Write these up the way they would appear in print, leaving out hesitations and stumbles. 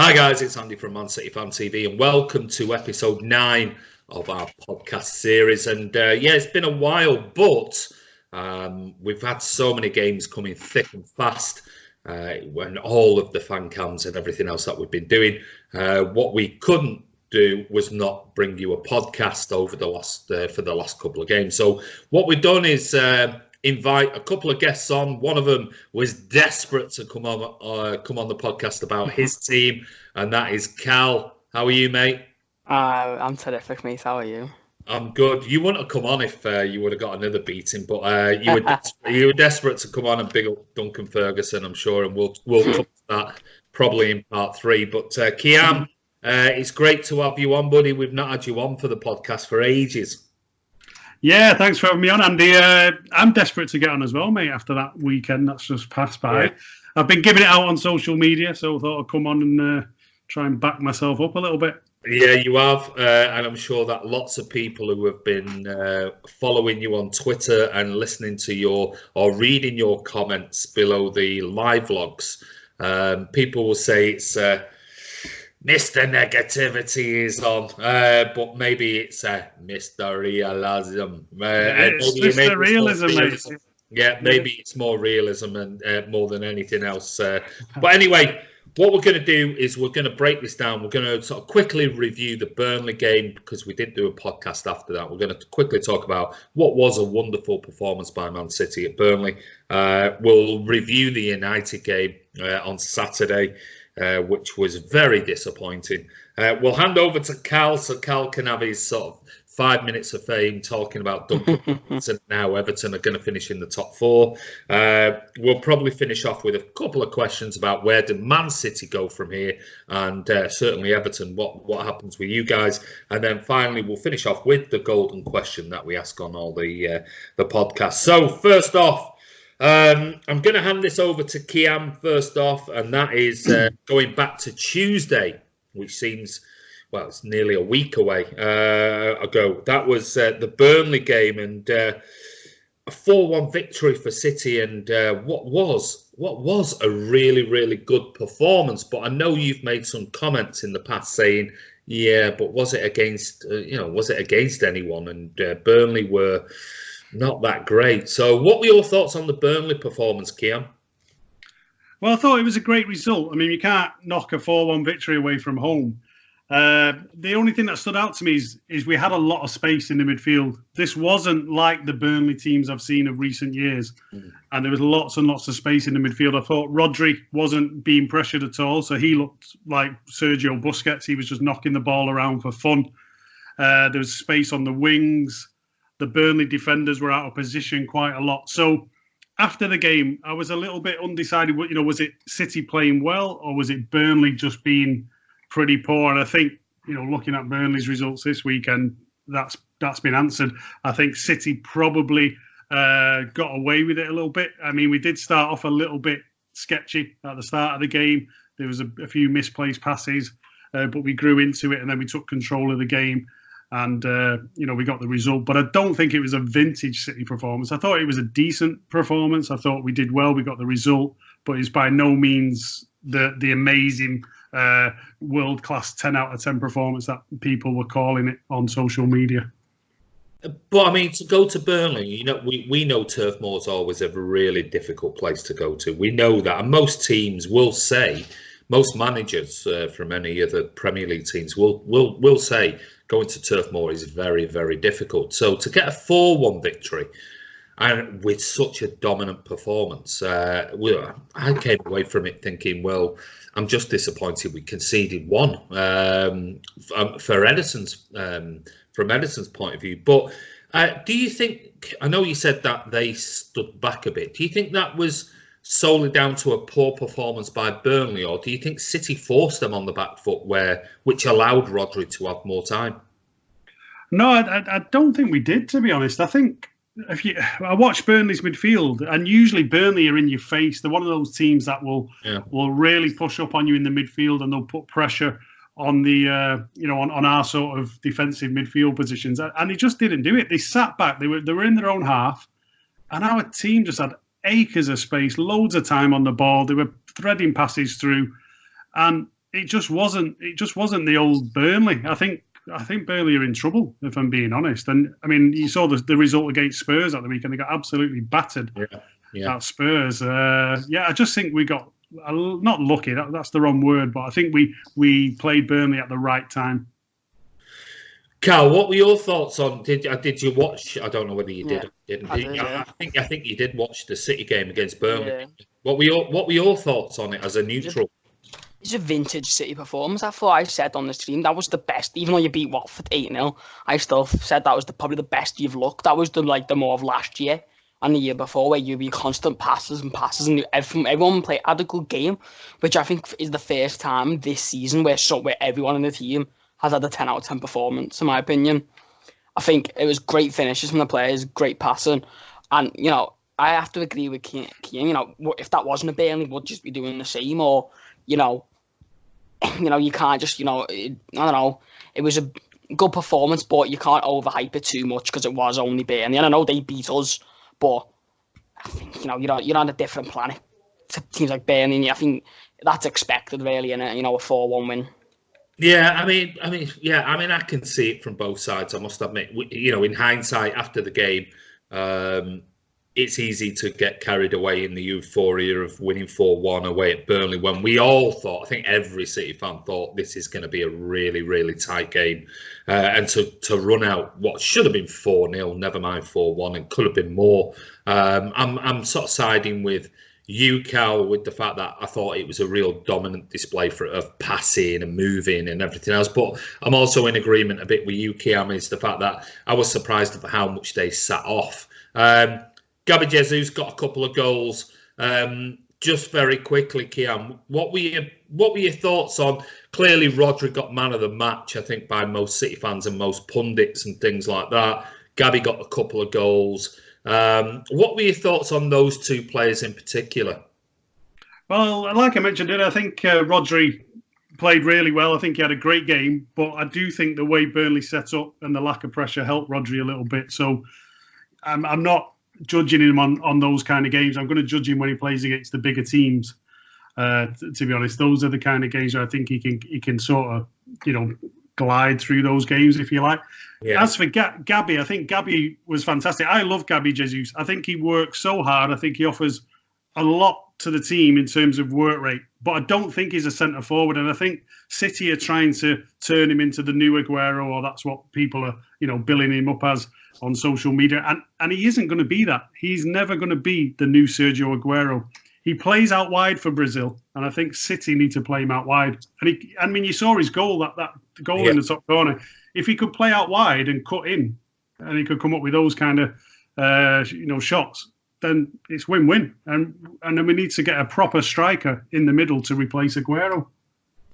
Hi guys, it's Andy from Man City Fan TV and welcome to episode 9 of our podcast series. And it's been a while, but we've had so many games coming thick and fast when all of the fan cams and everything else that we've been doing. What we couldn't do was not bring you a podcast over the last for the last couple of games. So what we've done is invite a couple of guests on. One of them was desperate to come on the podcast about his team, and that is Cal. How are you, mate? I'm terrific, mate. How are you? I'm good. You wouldn't have come on if you would have got another beating, but you were desperate to come on and big up Duncan Ferguson, I'm sure, and we'll cover that probably in part 3. But Kiam, it's great to have you on, buddy. We've not had you on for the podcast for ages. Yeah, thanks for having me on, Andy. I'm desperate to get on as well, mate, after that weekend that's just passed by. Yeah. I've been giving it out on social media, so I thought I'd come on and try and back myself up a little bit. Yeah, you have, and I'm sure that lots of people who have been following you on Twitter and listening to or reading your comments below the live logs, people will say it's Mr. Negativity is on, but maybe it's Mr. Realism. It's Mr. Realism, mate. Yeah, maybe it's more realism and more than anything else. But anyway, what we're going to do is we're going to break this down. We're going to sort of quickly review the Burnley game because we didn't do a podcast after that. We're going to quickly talk about what was a wonderful performance by Man City at Burnley. We'll review the United game on Saturday, which was very disappointing. We'll hand over to Cal so Cal can have his sort of 5 minutes of fame talking about Duncan and now Everton are going to finish in the top 4. We'll probably finish off with a couple of questions about where do Man City go from here, and certainly Everton, what happens with you guys, and then finally we'll finish off with the golden question that we ask on all the podcasts. So first off, I'm going to hand this over to Kiam first off, and that is going back to Tuesday, which seems, well, it's nearly a week away ago. That was the Burnley game, and a 4-1 victory for City, and what was a really, really good performance. But I know you've made some comments in the past saying, yeah, but was it against anyone? And Burnley were not that great. So what were your thoughts on the Burnley performance, Kiam? Well, I thought it was a great result. I mean, you can't knock a 4-1 victory away from home. The only thing that stood out to me is we had a lot of space in the midfield. This wasn't like the Burnley teams I've seen of recent years. And there was lots and lots of space in the midfield. I thought Rodri wasn't being pressured at all. So he looked like Sergio Busquets. He was just knocking the ball around for fun. There was space on the wings. The Burnley defenders were out of position quite a lot. So after the game, I was a little bit undecided. You know, was it City playing well or was it Burnley just being pretty poor? And I think, you know, looking at Burnley's results this weekend, that's been answered. I think City probably got away with it a little bit. I mean, we did start off a little bit sketchy at the start of the game. There was a few misplaced passes, but we grew into it and then we took control of the game. And, we got the result. But I don't think it was a vintage City performance. I thought it was a decent performance. I thought we did well. We got the result. But it's by no means the amazing world-class 10 out of 10 performance that people were calling it on social media. But, I mean, to go to Burnley, you know, we know Turf Moor is always a really difficult place to go to. We know that. And most teams will say, most managers from any of the Premier League teams will say going to Turf Moor is very, very difficult. So to get a 4-1 victory and with such a dominant performance, I came away from it thinking, well, I'm just disappointed we conceded 1 for Edison's from Edison's point of view. But do you think, I know you said that they stood back a bit. Do you think that was solely down to a poor performance by Burnley, or do you think City forced them on the back foot, which allowed Rodri to have more time? No, I don't think we did, to be honest. I think I watch Burnley's midfield, and usually Burnley are in your face. They're one of those teams that will really push up on you in the midfield, and they'll put pressure on the on our sort of defensive midfield positions. And they just didn't do it. They sat back. They were in their own half, and our team just had acres of space, loads of time on the ball. They were threading passes through, and it just wasn't the old Burnley. I think Burnley are in trouble, if I'm being honest. And I mean, you saw the result against Spurs at the weekend. They got absolutely battered at Spurs. I just think we got not lucky. That's the wrong word, but I think we played Burnley at the right time. Carl, what were your thoughts on? Did you watch? I don't know whether you did or didn't. I think you did watch the City game against Burnley. Yeah. What were your thoughts on it as a neutral? It's a vintage City performance. I thought I said on the stream that was the best. Even though you beat Watford 8-0, I still said that was probably the best you've looked. That was the more of last year and the year before, where you be constant passes, and everyone had a good game, which I think is the first time this season where everyone in the team has had a 10 out of 10 performance, in my opinion. I think it was great finishes from the players, great passing, and I have to agree with Kiam. If that wasn't a Burnley, would just be doing the same, or you can't just I don't know. It was a good performance, but you can't overhype it too much because it was only Burnley. And I know they beat us, but I think you're on a different planet to teams like Burnley. I think that's expected, really, in a 4-1 win. Yeah, I mean, I can see it from both sides. I must admit, in hindsight, after the game, it's easy to get carried away in the euphoria of winning 4-1 away at Burnley, when we all thought, I think every City fan thought, this is going to be a really, really tight game, and to run out what should have been 4-0, never mind 4-1, and could have been more. I'm sort of siding with you, Cal, with the fact that I thought it was a real dominant display of passing and moving and everything else. But I'm also in agreement a bit with you, Kiam, is the fact that I was surprised at how much they sat off. Gabby Jesus got a couple of goals. Just very quickly, Kiam, what were your thoughts on? Clearly, Rodri got man of the match, I think, by most City fans and most pundits and things like that. Gabby got a couple of goals. What were your thoughts on those two players in particular? Well, like I mentioned, I think Rodri played really well. I think he had a great game, but I do think the way Burnley set up and the lack of pressure helped Rodri a little bit. So I'm not judging him on those kind of games. I'm going to judge him when he plays against the bigger teams. To be honest, those are the kind of games where I think he can sort of glide through those games, if you like. Yeah. As for Gabby, I think Gabby was fantastic. I love Gabby Jesus. I think he works so hard. I think he offers a lot to the team in terms of work rate, but I don't think he's a centre forward. And I think City are trying to turn him into the new Aguero, or that's what people are, billing him up as on social media. And he isn't going to be that. He's never going to be the new Sergio Aguero. He plays out wide for Brazil, and I think City need to play him out wide. And you saw his goal, that goal in the top corner. If he could play out wide and cut in, and he could come up with those kind of shots, then it's win-win. And then we need to get a proper striker in the middle to replace Aguero.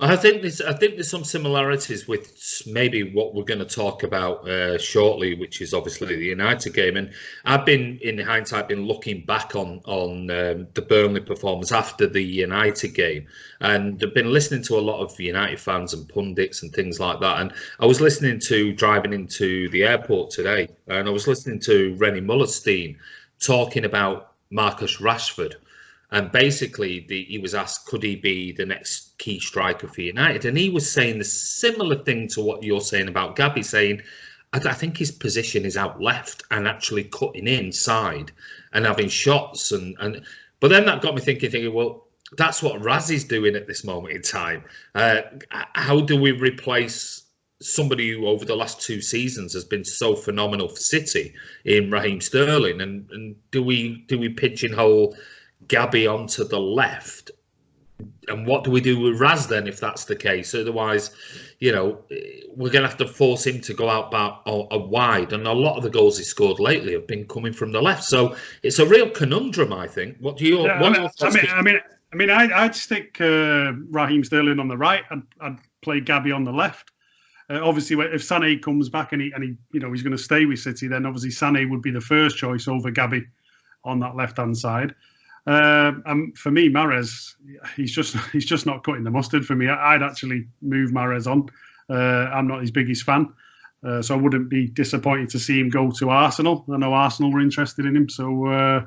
I think there's some similarities with maybe what we're going to talk about shortly, which is obviously the United game. And I've been, in hindsight, looking back on the Burnley performance after the United game, and I've been listening to a lot of United fans and pundits and things like that. And I was driving into the airport today, and I was listening to Rennie Mullerstein talking about Marcus Rashford. And basically, he was asked, could he be the next key striker for United? And he was saying the similar thing to what you're saying about Gabby, saying, I think his position is out left and actually cutting inside and having shots. But then that got me thinking, well, that's what Razi's doing at this moment in time. How do we replace somebody who over the last 2 seasons has been so phenomenal for City in Raheem Sterling? And do we pigeonhole Gabby onto the left, and what do we do with Raz then if that's the case? Otherwise, we're going to have to force him to go out wide, and a lot of the goals he scored lately have been coming from the left. So it's a real conundrum, I think. What do you? I'd stick Raheem Sterling on the right. I'd play Gabby on the left. Obviously, if Sané comes back and he he's going to stay with City, then obviously Sané would be the first choice over Gabby on that left-hand side. And for me, Mahrez, he's just not cutting the mustard for me. I'd actually move Mahrez on. I'm not his biggest fan, so I wouldn't be disappointed to see him go to Arsenal. I know Arsenal were interested in him, so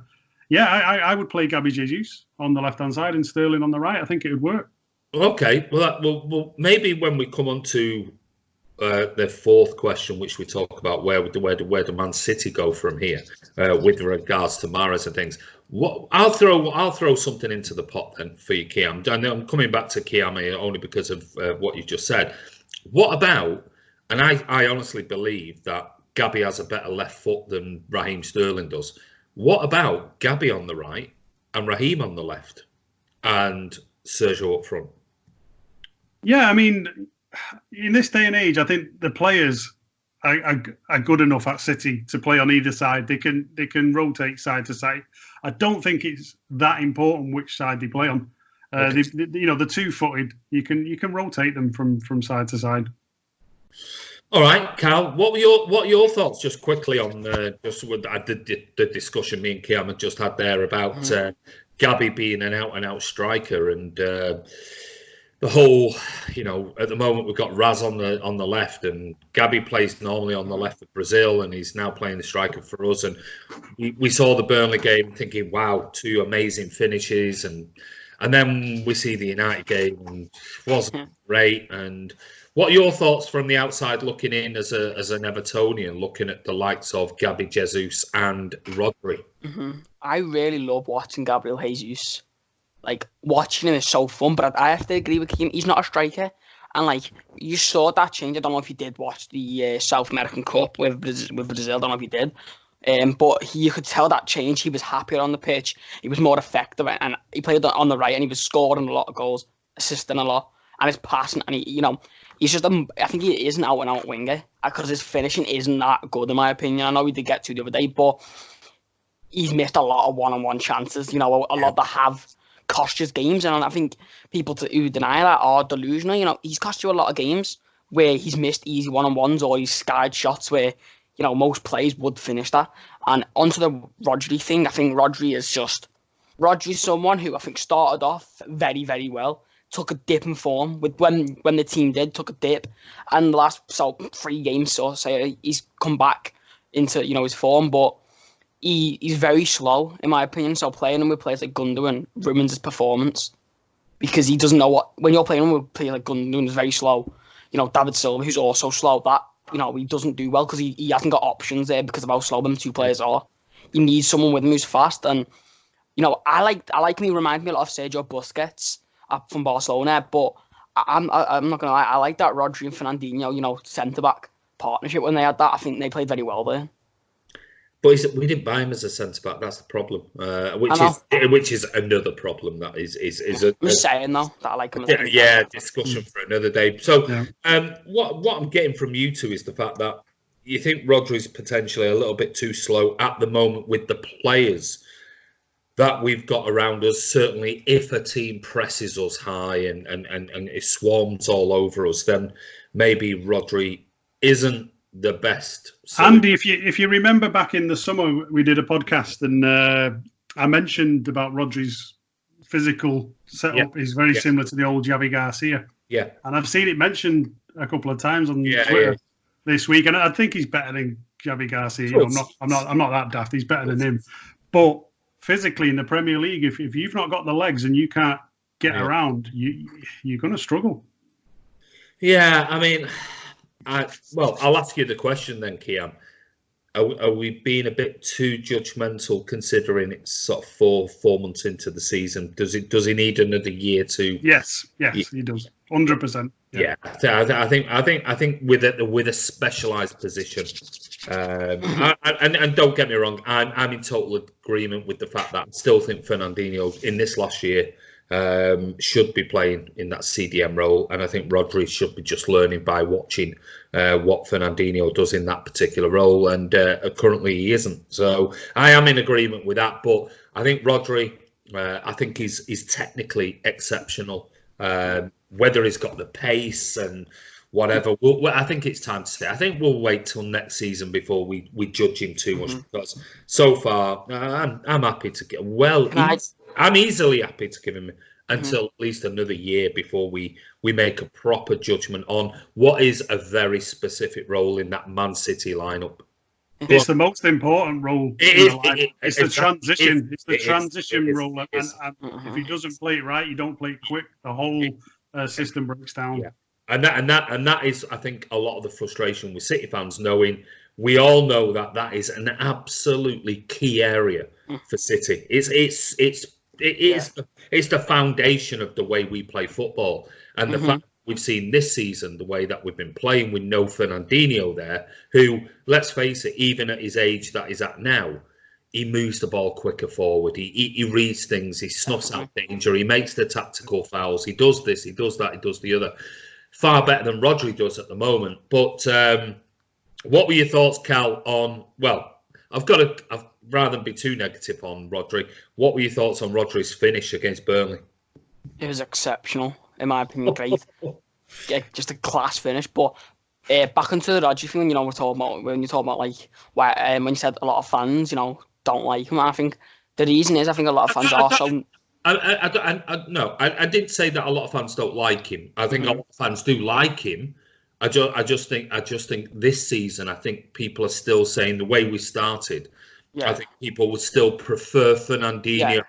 I would play Gabby Jesus on the left hand side and Sterling on the right. I think it would work. Okay, well, maybe when we come on to the fourth question, which we talk about, where do Man City go from here with regards to Mahrez and things. I'll throw something into the pot then for you, Kiam. I know I'm coming back to Kiam only because of what you just said. What about? And I honestly believe that Gabby has a better left foot than Raheem Sterling does. What about Gabby on the right and Raheem on the left, and Sergio up front? Yeah, I mean, in this day and age, I think the players are good enough at City to play on either side. They can rotate side to side. I don't think it's that important which side they play on. Okay. The two-footed, you can rotate them from side to side. All right, Cal. What are your thoughts, just quickly, on the discussion me and Kiam had just had there about Gabby being an out-and-out striker, and the whole, at the moment we've got Raz on the left, and Gabby plays normally on the left for Brazil, and he's now playing the striker for us. And we saw the Burnley game, thinking, wow, two amazing finishes, and then we see the United game, and it wasn't great. And what are your thoughts from the outside looking in as an Evertonian, looking at the likes of Gabby Jesus and Rodri? I really love watching Gabriel Jesus. Like, watching him is so fun, but I have to agree with him. He's not a striker. And, like, you saw that change. I don't know if you did watch the South American Cup with Brazil. I don't know if you did. But you could tell that change. He was happier on the pitch. He was more effective. And he played on the right, and he was scoring a lot of goals, assisting a lot. And his passing, and he's just, I think he is an out-and-out winger, because his finishing isn't that good, in my opinion. I know he did get two the other day, but he's missed a lot of one-on-one chances, a lot that have cost his games. And I think people who deny that are delusional. He's cost you a lot of games where he's missed easy one-on-ones, or he's skied shots where, most players would finish that. And onto the Rodri thing, I think Rodri's someone who I think started off very, very well, took a dip in form when the team took a dip, and the last 3 games so he's come back into his form, but he's very slow, in my opinion. So playing him with players like Gundogan ruins his performance, because he doesn't know when you're playing him with players like Gundogan is very slow. David Silva, who's also slow, that he doesn't do well because he hasn't got options there because of how slow them two players are. He needs someone with him who's fast, and I like him. He reminds me a lot of Sergio Busquets from Barcelona, but I'm not gonna lie, I like that Rodri and Fernandinho, centre back partnership when they had that. I think they played very well there. But we didn't buy him as a centre back. That's the problem. Which is another problem. That is I'm saying though that I like him. Discussion for another day. So, what I'm getting from you two is the fact that you think Rodri's potentially a little bit too slow at the moment with the players that we've got around us. Certainly, if a team presses us high and it swarms all over us, then maybe Rodri isn't the best. Andy, if you remember back in the summer, we did a podcast, and I mentioned about Rodri's physical setup is very similar to the old Javi Garcia. Yeah, and I've seen it mentioned a couple of times on Twitter this week, and I think he's better than Javi Garcia. I'm not that daft. He's better than him, but physically in the Premier League, if you've not got the legs and you can't get around, you're going to struggle. Yeah, I mean, I'll ask you the question then, Kiam. Are we being a bit too judgmental, considering it's sort of four months into the season? Does he need another year to? Yes, he does, 100%. Yeah, I think with a specialised position, and don't get me wrong, I'm in total agreement with the fact that I still think Fernandinho in this last year should be playing in that CDM role, and I think Rodri should be just learning by watching what Fernandinho does in that particular role, and currently he isn't. So I am in agreement with that, but I think Rodri, I think he's technically exceptional. Whether he's got the pace and whatever, I think it's time to say. I think we'll wait till next season before we judge him too much, because so far I'm happy to get I'm easily happy to give him until at least another year before we make a proper judgment on what is a very specific role in that Man City lineup. It's the most important role. It's the transition. It's the transition role, and if he doesn't play it right, you don't play it quick. The system breaks down. Yeah. And that is, I think, a lot of the frustration with City fans, knowing we all know that is an absolutely key area for City. It's the foundation of the way we play football, and the fact we've seen this season the way that we've been playing with no Fernandinho there, who, let's face it, even at his age that he's at now, he moves the ball quicker forward. He reads things. He snuffs out danger. He makes the tactical fouls. He does this. He does that. He does the other. Far better than Rodri does at the moment. But what were your thoughts, Cal, on... Well, I've rather than be too negative on Rodri, what were your thoughts on Rodri's finish against Burnley? It was exceptional, in my opinion. Great. Yeah, just a class finish. But back into the Rodri thing, we're talking about, when you talk about, like, when you said a lot of fans, don't like him, I think the reason is I think a lot of fans are so... No, I didn't say that a lot of fans don't like him. I think a lot of fans do like him. I just think this season, I think people are still saying the way we started. Yeah. I think people would still prefer Fernandinho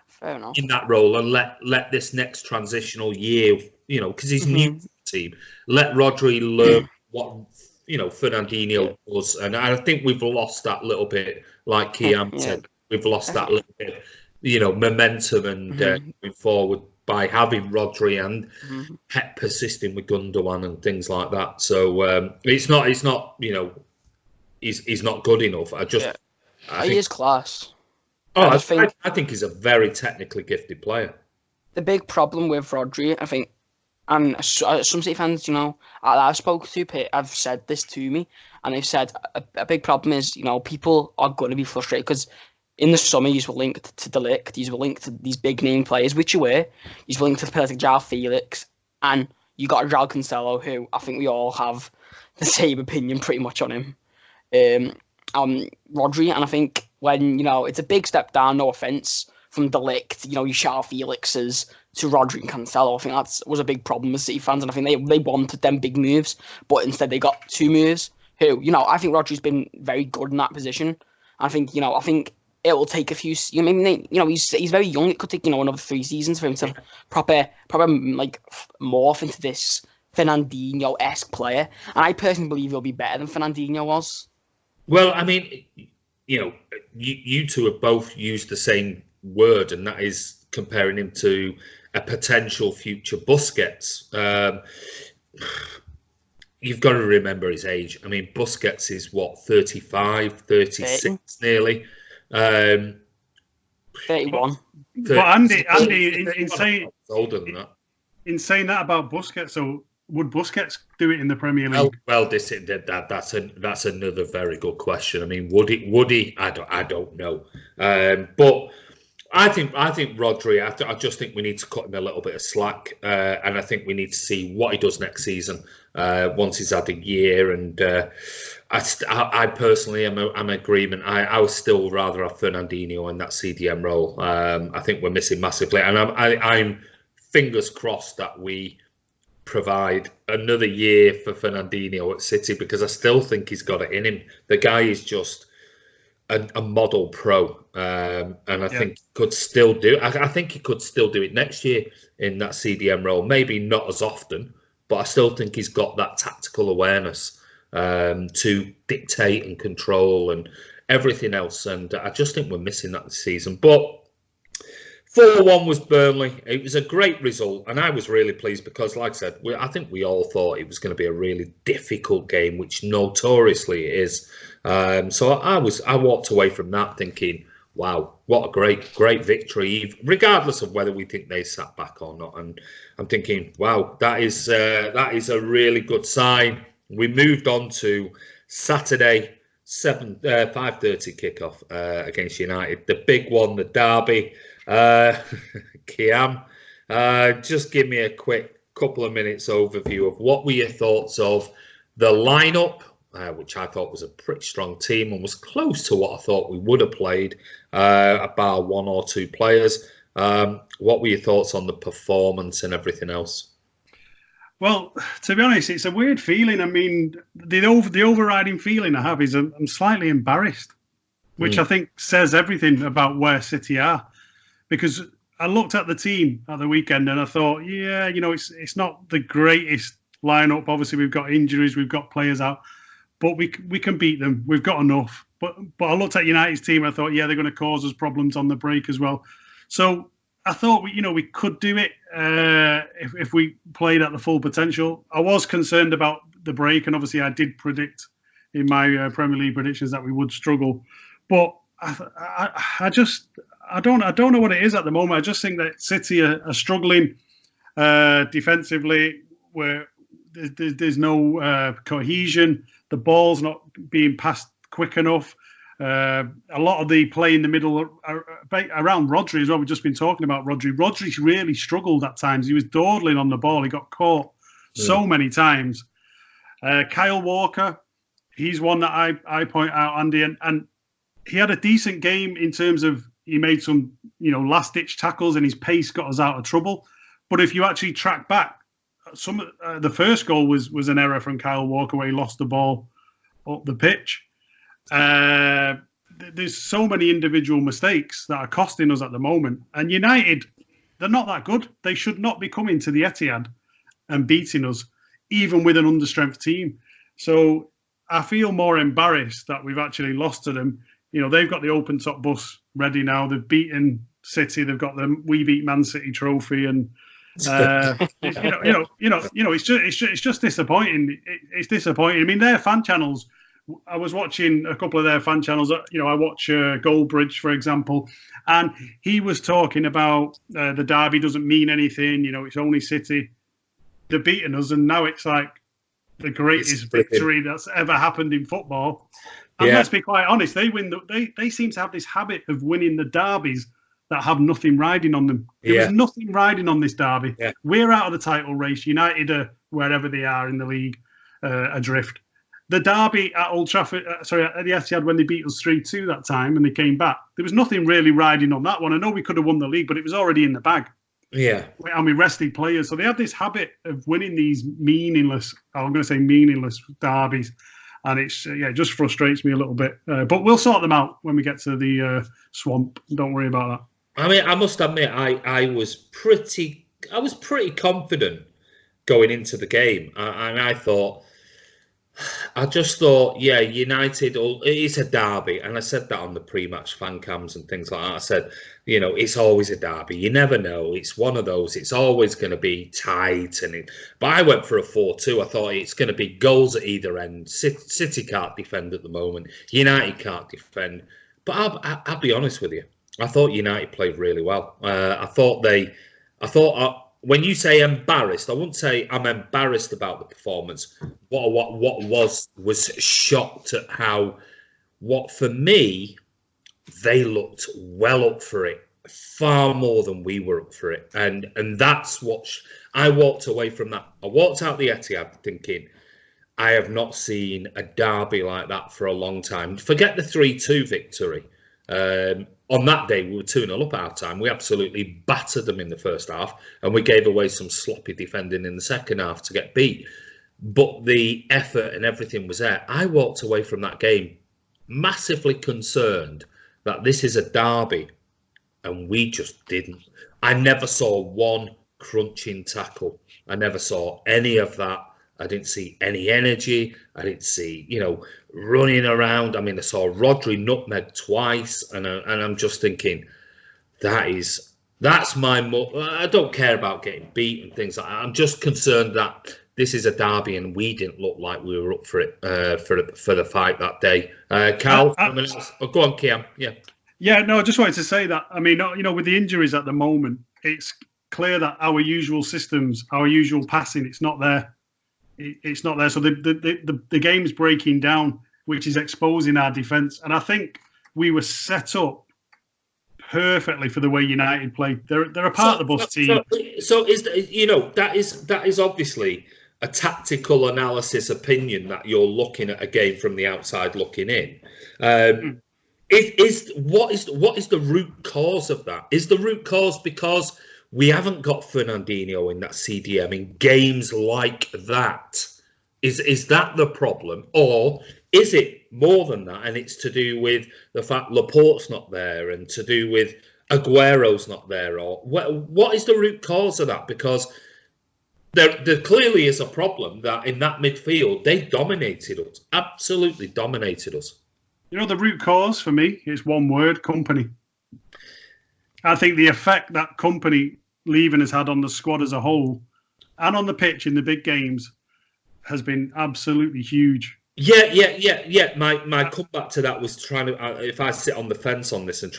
in that role and let this next transitional year, because he's new to the team. Let Rodri learn what Fernandinho does, and I think we've lost that little bit, like Kiam said. We've lost that little bit. Momentum and moving forward by having Rodri and persisting with Gundogan and things like that. So he's not good enough. I think he is class. I think he's a very technically gifted player. The big problem with Rodri, I think, and some City fans, I've spoken to, have said this to me, and they've said a big problem is, people are going to be frustrated because in the summer, you were linked to De Ligt, you were linked to these big name players, which you were. You were linked to players like João Felix, and you got João Cancelo, who I think we all have the same opinion pretty much on him. Rodri, and I think when, it's a big step down, no offence, from De Ligt, your João Felixes to Rodri and Cancelo. I think that was a big problem with City fans, and I think they wanted them big moves, but instead they got two moves who, I think Rodri's been very good in that position. I think it will take a few. He's very young. It could take another 3 seasons for him to proper like morph into this Fernandinho-esque player. And I personally believe he'll be better than Fernandinho was. Well, I mean, you two have both used the same word, and that is comparing him to a potential future Busquets. You've got to remember his age. I mean, Busquets is what, 35, 36 nearly. 31. But Andy, in older than that. In saying that about Busquets, so would Busquets do it in the Premier League? Well, that's another very good question. I mean, would he? I don't know. But I think Rodri. I just think we need to cut him a little bit of slack, and I think we need to see what he does next season once he's had a year. And I personally am in agreement. I would still rather have Fernandinho in that CDM role. I think we're missing massively, and I'm fingers crossed that we provide another year for Fernandinho at City, because I still think he's got it in him. The guy is just a model pro, and I think he could still do. I think he could still do it next year in that CDM role. Maybe not as often, but I still think he's got that tactical awareness to dictate and control and everything else. And I just think we're missing that this season. But 4-1 was Burnley. It was a great result, and I was really pleased because, like I said, I think we all thought it was going to be a really difficult game, which notoriously it is. So I walked away from that thinking, wow, what a great victory, regardless of whether we think they sat back or not. And I'm thinking, wow, that is a really good sign. We moved on to Saturday, 5:30 kickoff against United, the big one, the derby. Kiam, just give me a quick couple of minutes overview of what were your thoughts of the lineup, which I thought was a pretty strong team and was close to what I thought we would have played, about 1 or 2 players. What were your thoughts on the performance and everything else? Well, to be honest, it's a weird feeling. I mean, the overriding feeling I have is I'm slightly embarrassed, which I think says everything about where City are. Because I looked at the team at the weekend and I thought, yeah, it's not the greatest lineup. Obviously, we've got injuries, we've got players out, but we can beat them. We've got enough. But I looked at United's team. I thought, yeah, they're going to cause us problems on the break as well. So I thought we could do it if we played at the full potential. I was concerned about the break, and obviously I did predict in my Premier League predictions that we would struggle. But I don't know what it is at the moment. I just think that City are struggling defensively, where there's no cohesion. The ball's not being passed quick enough. A lot of the play in the middle around Rodri as well. We've just been talking about Rodri. Rodri really struggled at times. He was dawdling on the ball. He got caught so many times. Kyle Walker, he's one that I point out, Andy, and he had a decent game in terms of he made some last-ditch tackles and his pace got us out of trouble. But if you actually track back, the first goal was an error from Kyle Walker where he lost the ball up the pitch. There's so many individual mistakes that are costing us at the moment. And United, they're not that good. They should not be coming to the Etihad and beating us, even with an understrength team. So I feel more embarrassed that we've actually lost to them. They've got the open top bus ready now. They've beaten City. They've got the We Beat Man City trophy, and it's just disappointing. It's disappointing. I mean, their fan channels. I was watching a couple of their fan channels. I watch Goldbridge, for example, and he was talking about the derby doesn't mean anything. It's only City. They're beating us, and now it's like the greatest victory that's ever happened in football. And let's be quite honest, they seem to have this habit of winning the derbies that have nothing riding on them. There was nothing riding on this derby. Yeah. We're out of the title race. United are wherever they are in the league, adrift. The derby at Old Trafford, at the Etihad when they beat us 3-2 that time and they came back, there was nothing really riding on that one. I know we could have won the league, but it was already in the bag. Yeah. And we rested players. So they have this habit of winning these meaningless derbies. And it just frustrates me a little bit. But we'll sort them out when we get to the swamp. Don't worry about that. I mean, I must admit, I was pretty confident going into the game. And I just thought, United, it's a derby. And I said that on the pre-match fan cams and things like that. I said, it's always a derby. You never know. It's one of those. It's always going to be tight. But I went for a 4-2. I thought it's going to be goals at either end. City can't defend at the moment. United can't defend. But I'll be honest with you. I thought United played really well. When you say embarrassed, I wouldn't say I'm embarrassed about the performance. What was shocked at what for me, they looked well up for it, far more than we were up for it. And that's what I walked away from that. I walked out the Etihad thinking, I have not seen a derby like that for a long time. Forget the 3-2 victory. On that day, we were 2-0 up at half time. We absolutely battered them in the first half, and we gave away some sloppy defending in the second half to get beat. But the effort and everything was there. I walked away from that game massively concerned that this is a derby, and we just didn't. I never saw one crunching tackle. I never saw any of that. I didn't see any energy. I didn't see, running around. I mean, I saw Rodri nutmeg twice, and I'm just thinking, that's my. I don't care about getting beat and things like that. I'm just concerned that this is a derby, and we didn't look like we were up for it for the fight that day. Cal, go on, Kiam. Yeah. No, I just wanted to say that. I mean, with the injuries at the moment, it's clear that our usual systems, our usual passing, it's not there. It's not there. So the game's breaking down, which is exposing our defence. And I think we were set up perfectly for the way United played. They're a part of the bus team. So that is obviously a tactical analysis opinion that you're looking at a game from the outside looking in. What is the root cause of that? Is the root cause because we haven't got Fernandinho in that CDM in games like that? Is that the problem? Or is it more than that, and it's to do with the fact Laporte's not there, and to do with Aguero's not there, or what is the root cause of that? Because there clearly is a problem that in that midfield they dominated us, absolutely dominated us. You know, the root cause for me is one word: company. I think the effect that company leaving has had on the squad as a whole and on the pitch in the big games has been absolutely huge. Yeah. My comeback to that was trying to, if I sit on the fence on this and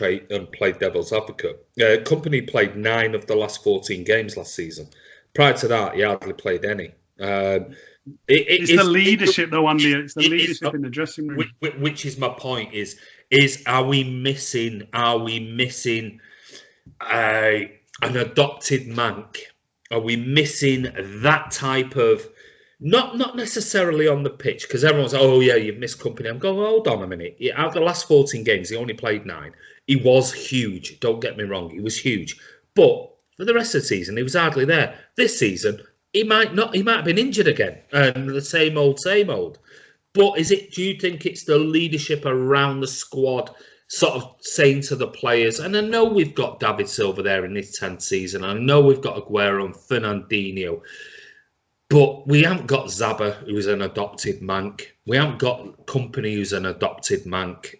play devil's advocate, company played 9 of the last 14 games last season. Prior to that, he hardly played any. It's the leadership, though, Andy. It's the leadership in the dressing room. Which is my point. Is are we missing an adopted Mank? Are we missing that type of? Not necessarily on the pitch, because everyone's like, oh yeah, you've missed company. I'm going, well, hold on a minute. Out of the last 14 games, he only played 9. He was huge. Don't get me wrong, he was huge. But for the rest of the season, he was hardly there. This season, he might have been injured again, and the same old. But do you think it's the leadership around the squad sort of saying to the players, and I know we've got David Silva there in his 10th season, I know we've got Aguero and Fernandinho, but we haven't got Zaba, who's an adopted Mank. We haven't got Company, who's an adopted Mank.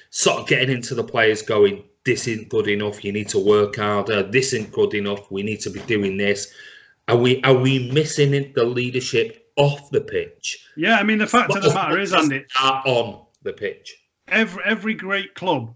Sort of getting into the players going, this isn't good enough, you need to work harder, this isn't good enough, we need to be doing this. Are we missing the leadership off the pitch? Yeah, I mean, the fact of the matter is, Andy, on the pitch. Every great club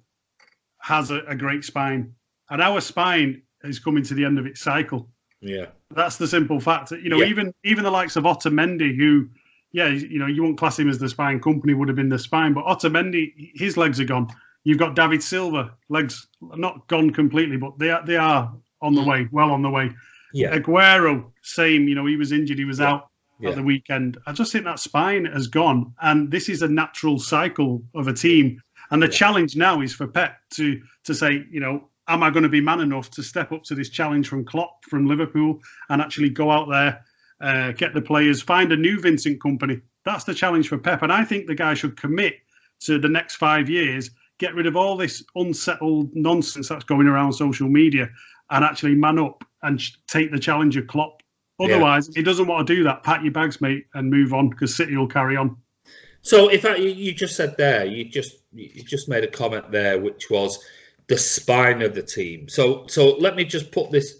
has a great spine, and our spine is coming to the end of its cycle. Yeah, that's the simple fact. You know, even the likes of Otamendi, who, you know, you won't class him as the spine. Company would have been the spine, but Otamendi, his legs are gone. You've got David Silva, legs not gone completely, but they are on the way, well on the way. Yeah, Aguero, same. You know, he was injured, he was out at the weekend. I just think that spine has gone, and this is a natural cycle of a team. And the challenge now is for Pep to say, you know, am I going to be man enough to step up to this challenge from Klopp, from Liverpool, and actually go out there, get the players, find a new Vincent Kompany? That's the challenge for Pep. And I think the guy should commit to the next 5 years, get rid of all this unsettled nonsense that's going around social media, and actually man up and take the challenge of Klopp. Otherwise, he doesn't want to do that. Pack your bags, mate, and move on, because City will carry on. So, you just said there, you just made a comment there, which was the spine of the team. So let me just put this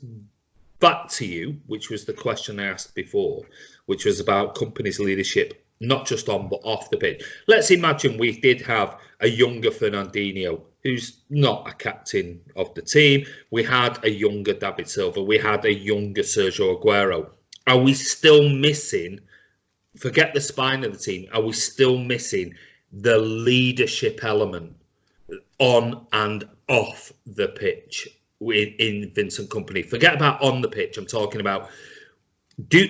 back to you, which was the question I asked before, which was about Company's leadership, not just on but off the pitch. Let's imagine we did have a younger Fernandinho, who's not a captain of the team. We had a younger David Silva. We had a younger Sergio Aguero. Are we still missing, forget the spine of the team, are we still missing the leadership element on and off the pitch in Vincent Kompany? Forget about on the pitch. I'm talking about.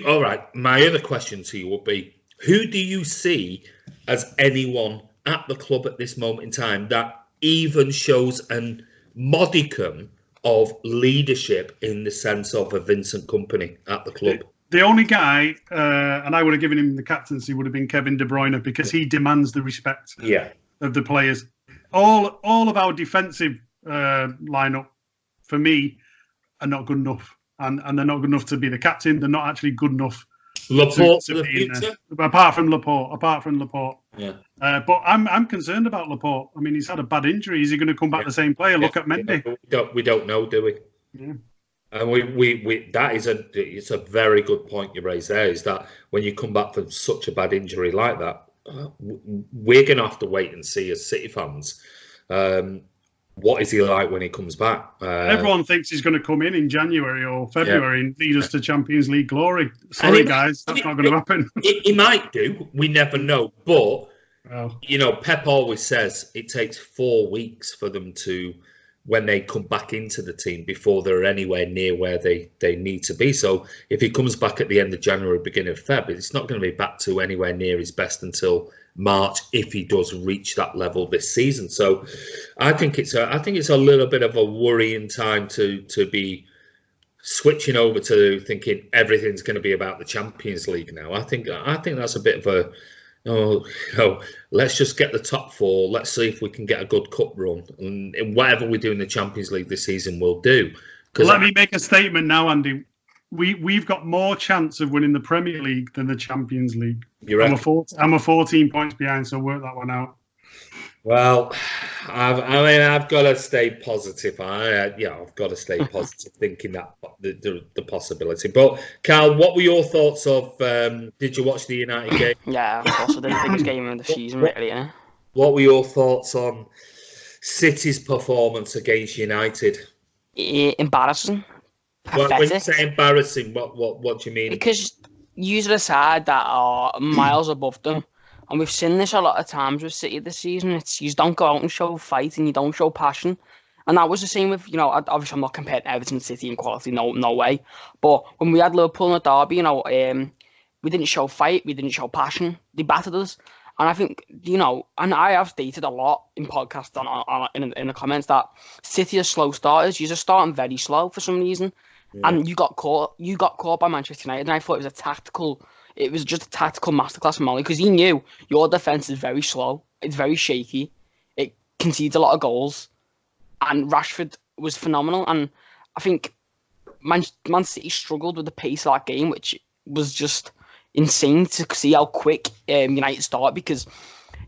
All right. My other question to you would be: who do you see as anyone at the club at this moment in time that even shows a modicum of leadership in the sense of a Vincent Kompany at the club? The only guy, and I would have given him the captaincy, would have been Kevin De Bruyne, because he demands the respect of the players. All of our defensive lineup, for me, are not good enough, and they're not good enough to be the captain. They're not actually good enough. Laporte to the future, apart from Laporte. Yeah. But I'm concerned about Laporte. I mean, he's had a bad injury. Is he going to come back the same player? Look at Mendy. We don't know, do we? Yeah. And it's a very good point you raised there. Is that when you come back from such a bad injury like that, we're going to have to wait and see as City fans. What is he like when he comes back? Everyone thinks he's going to come in January or February and lead us to Champions League glory. Sorry, guys, that's not going to happen. He might do. We never know. But, you know, Pep always says it takes 4 weeks for them to, when they come back into the team, before they're anywhere near where they need to be. So if he comes back at the end of January, beginning of Feb, it's not going to be back to anywhere near his best until March, if he does reach that level this season. So I think it's a little bit of a worrying time to be switching over to thinking everything's going to be about the Champions League now. I think that's a bit of let's just get the top 4. Let's see if we can get a good cup run, and whatever we do in the Champions League this season, we'll do. Let me make a statement now, Andy. We've got more chance of winning the Premier League than the Champions League. I'm a 14 points behind, so work that one out. Well, I've got to stay positive. I've got to stay positive, thinking that the possibility. But Carl, what were your thoughts of? Did you watch the United game? Yeah, of course. The biggest game of the season, really. Yeah. What were your thoughts on City's performance against United? Embarrassing. When you say embarrassing, what do you mean? Because you're a side that are miles above them. And we've seen this a lot of times with City this season. It's you don't go out and show fight and you don't show passion. And that was the same with, obviously I'm not comparing Everton, City in quality, no way. But when we had Liverpool in the derby, we didn't show fight, we didn't show passion. They battered us. And I think, and I have stated a lot in podcasts in the comments that City are slow starters. You're just starting very slow for some reason. Yeah. And you got caught by Manchester United, and I thought it was just a tactical masterclass from Molly, because he knew your defence is very slow, it's very shaky, it concedes a lot of goals, and Rashford was phenomenal. And I think Man City struggled with the pace of that game, which was just insane to see how quick United started, because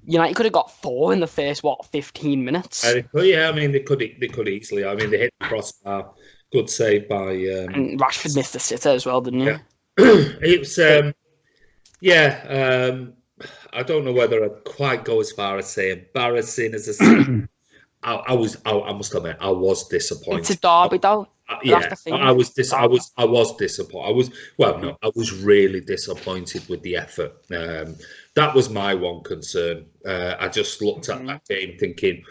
United could have got 4 in the first 15 minutes. Yeah, I mean they could easily. I mean they hit the crossbar. Good save by. And Rashford missed the sitter as well, didn't he? Yeah. It was. I don't know whether I'd quite go as far as say embarrassing as a. I must admit, I was disappointed. It's a derby, though. I was disappointed. I was really disappointed with the effort. That was my one concern. I just looked at that game thinking,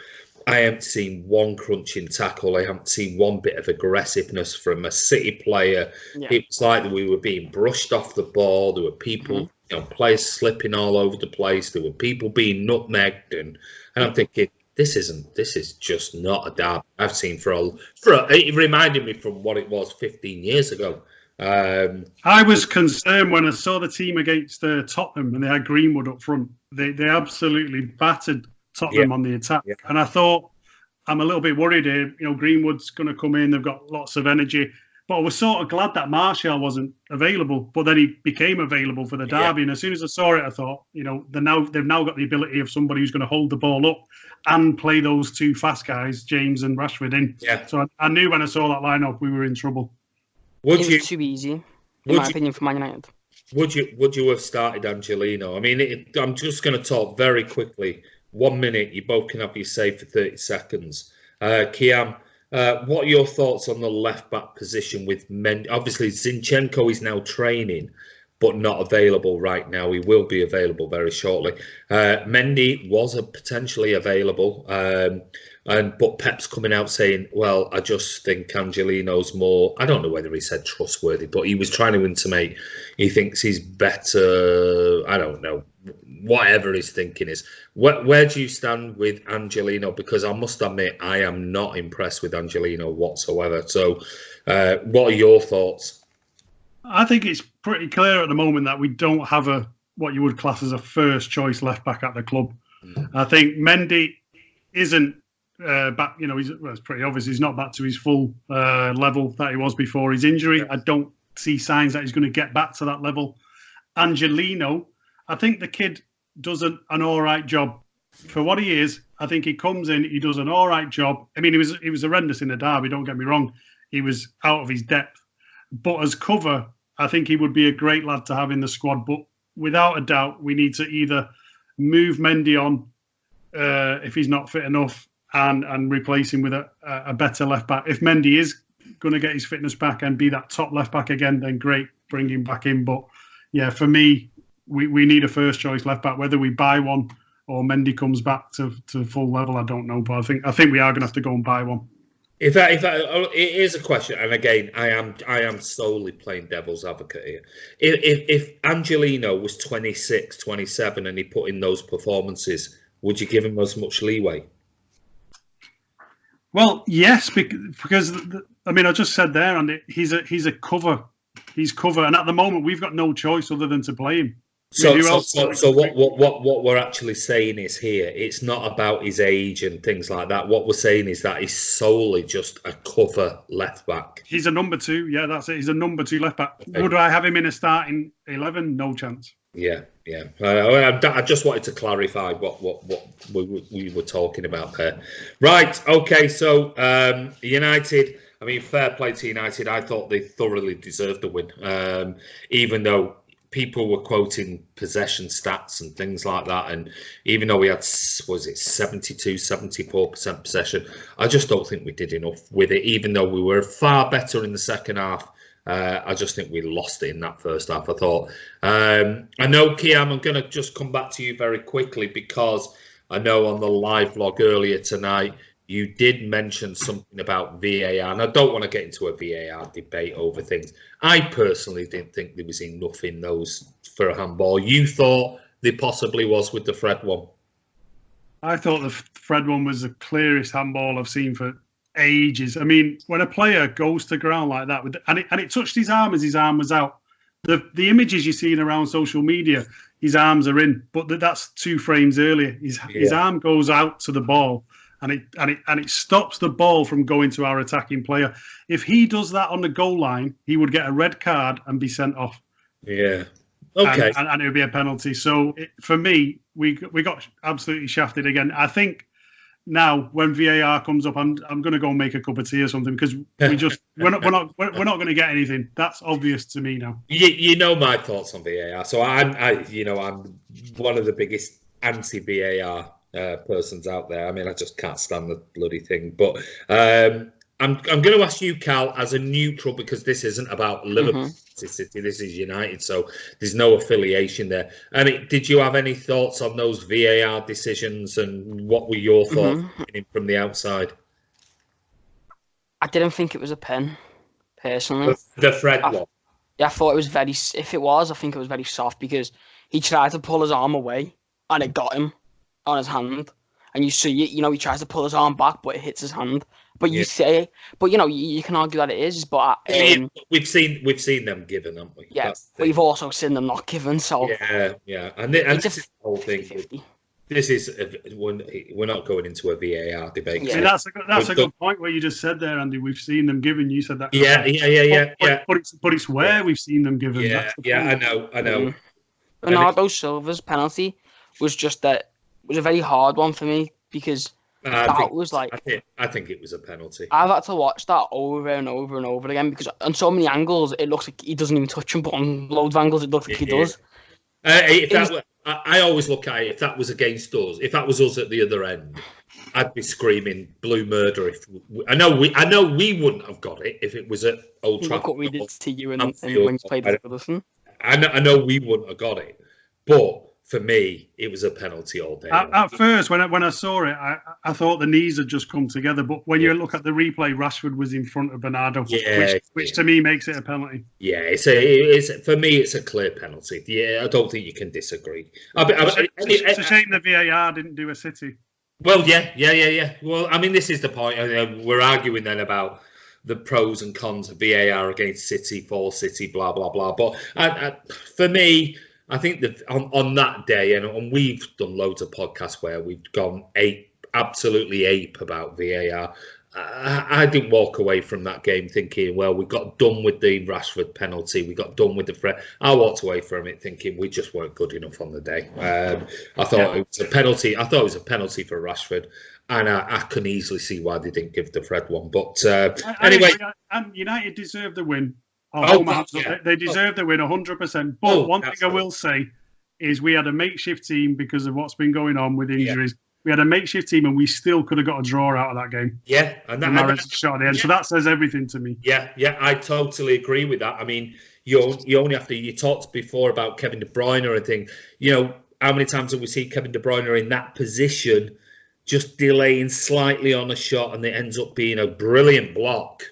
I haven't seen one crunching tackle. I haven't seen one bit of aggressiveness from a City player. Yeah. It was like we were being brushed off the ball. There were people, players slipping all over the place. There were people being nutmegged, and I'm thinking, this is just not a derby I've seen it reminded me from what it was 15 years ago. I was concerned when I saw the team against Tottenham and they had Greenwood up front. They absolutely battered Tottenham on the attack. Yeah. And I thought, I'm a little bit worried here. Greenwood's going to come in. They've got lots of energy. But I was sort of glad that Martial wasn't available. But then he became available for the derby. And as soon as I saw it, I thought, they've now got the ability of somebody who's going to hold the ball up and play those 2 fast guys, James and Rashford, in. Yeah. So I knew when I saw that lineup, we were in trouble. It was too easy, in my opinion, for Man United. Would you have started Angelino? I mean, I'm just going to talk very quickly. 1 minute, you both can have your say for 30 seconds. Kiam, what are your thoughts on the left-back position with Mendy? Obviously, Zinchenko is now training, but not available right now. He will be available very shortly. Mendy was potentially available, but Pep's coming out saying, well, I just think Angelino's more, I don't know whether he said trustworthy, but he was trying to intimate he thinks he's better, I don't know, whatever his thinking is. Where do you stand with Angelino? Because I must admit, I am not impressed with Angelino whatsoever. So what are your thoughts? I think it's pretty clear at the moment that we don't have what you would class as a first choice left back at the club. I think Mendy isn't back. It's pretty obvious he's not back to his full level that he was before his injury. I don't see signs that he's going to get back to that level. Angelino, I think the kid does an all right job for what he is. I think he comes in, he does an all right job. I mean, he was horrendous in the derby. Don't get me wrong; he was out of his depth. But as cover, I think he would be a great lad to have in the squad. But without a doubt, we need to either move Mendy on if he's not fit enough and replace him with a better left back. If Mendy is going to get his fitness back and be that top left back again, then great, bring him back in. But yeah, for me, we need a first choice left back. Whether we buy one or Mendy comes back to full level, I don't know. But I think we are going to have to go and buy one. If it is a question, and again, I am solely playing devil's advocate here. If Angelino was 26, 27, and he put in those performances, would you give him as much leeway? Well, yes, because I just said there, and he's a cover. He's cover, and at the moment we've got no choice other than to play him. So what we're actually saying is here, it's not about his age and things like that. What we're saying is that he's solely just a cover left back. He's a number 2. Yeah, that's it. He's a number 2 left back. Okay. Would I have him in a starting 11? No chance. Yeah. I just wanted to clarify what we were talking about there. Right. Okay. So United. I mean, fair play to United. I thought they thoroughly deserved the win, even though people were quoting possession stats and things like that. And even though we had, 72, 74% possession, I just don't think we did enough with it, even though we were far better in the second half. I just think we lost it in that first half, I thought. I know, Kiam, I'm going to just come back to you very quickly because I know on the live vlog earlier tonight, you did mention something about VAR, and I don't want to get into a VAR debate over things. I personally didn't think there was enough in those for a handball. You thought there possibly was with the Fred one. I thought the Fred one was the clearest handball I've seen for ages. I mean, when a player goes to ground like that, and it touched his arm as his arm was out. The images you're seeing around social media, his arms are in, but that's 2 frames earlier. His arm goes out to the ball. And it stops the ball from going to our attacking player. If he does that on the goal line, he would get a red card and be sent off. Yeah. Okay. And it would be a penalty. So for me, we got absolutely shafted again. I think now when VAR comes up, I'm going to go and make a cup of tea or something because we're not going to get anything. That's obvious to me now. You know my thoughts on VAR. So I'm one of the biggest anti-VAR persons out there. I mean, I just can't stand the bloody thing. But I'm going to ask you, Cal, as a neutral, because this isn't about Liverpool City. This is United, so there's no affiliation there. And did you have any thoughts on those VAR decisions, and what were your thoughts from the outside? I didn't think it was a pen, personally. The Fred one. Yeah, I thought it was very. If it was, I think it was very soft because he tried to pull his arm away, and it got him on his hand, and you see, he tries to pull his arm back, but it hits his hand. But you can argue that it is. But we've seen them given, haven't we? Yeah, but you've also seen them not given. So yeah, and this is the whole thing. 50. This is we're not going into a VAR debate. Yeah, that's a good point. What you just said there, Andy. We've seen them given. You said that. Yeah. But it's where we've seen them given. I know. Bernardo Silva's penalty was just that. Was a very hard one for me because I think it was a penalty. I've had to watch that over and over and over again because on so many angles it looks like he doesn't even touch him, but on loads of angles it looks like he does. I always look at it. If that was against us, if that was us at the other end, I'd be screaming blue murder. I know we wouldn't have got it if it was at Old Trafford. Look what we did to you and when you played with Goodison. I know we wouldn't have got it, but for me, it was a penalty all day. At first, when I saw it, I thought the knees had just come together. But when you look at the replay, Rashford was in front of Bernardo, which to me makes it a penalty. Yeah, it's for me, it's a clear penalty. Yeah, I don't think you can disagree. It's a shame the VAR didn't do a City. Well, yeah. Well, I mean, this is the point. We're arguing then about the pros and cons of VAR against City, for City, blah, blah, blah. But for me, I think that on that day, and we've done loads of podcasts where we've gone absolutely ape about VAR. I didn't walk away from that game thinking, well, we got done with the Rashford penalty. We got done with the Fred. I walked away from it thinking we just weren't good enough on the day. I thought it was a penalty. I thought it was a penalty for Rashford. And I can easily see why they didn't give the Fred one. But anyway. And United deserved the win. They deserve the win 100%. But one thing I will say is we had a makeshift team because of what's been going on with injuries. Yeah. We had a makeshift team and we still could have got a draw out of that game. Yeah. And that shot at the end. Yeah. So that says everything to me. Yeah, I totally agree with that. I mean, you only have to, you talked before about Kevin De Bruyne and thing. How many times have we seen Kevin De Bruyne in that position, just delaying slightly on a shot and it ends up being a brilliant block.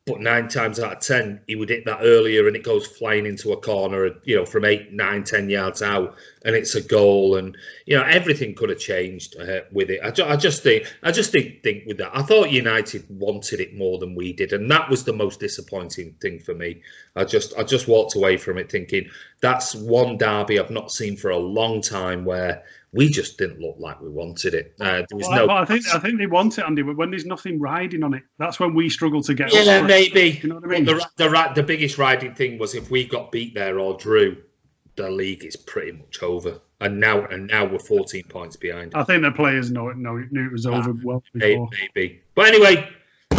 But 9 times out of 10, he would hit that earlier and it goes flying into a corner, from 8, 9, 10 yards out, and it's a goal. And everything could have changed with it. I just think with that, I thought United wanted it more than we did, and that was the most disappointing thing for me. I just walked away from it thinking that's one derby I've not seen for a long time where we just didn't look like we wanted it. There was I think they want it, Andy, but when there's nothing riding on it, that's when we struggle to get. Yeah, maybe. You know what I mean? The biggest riding thing was if we got beat there or drew, the league is pretty much over. And now we're 14 points behind. I think the players knew it was over well before. Maybe. But anyway,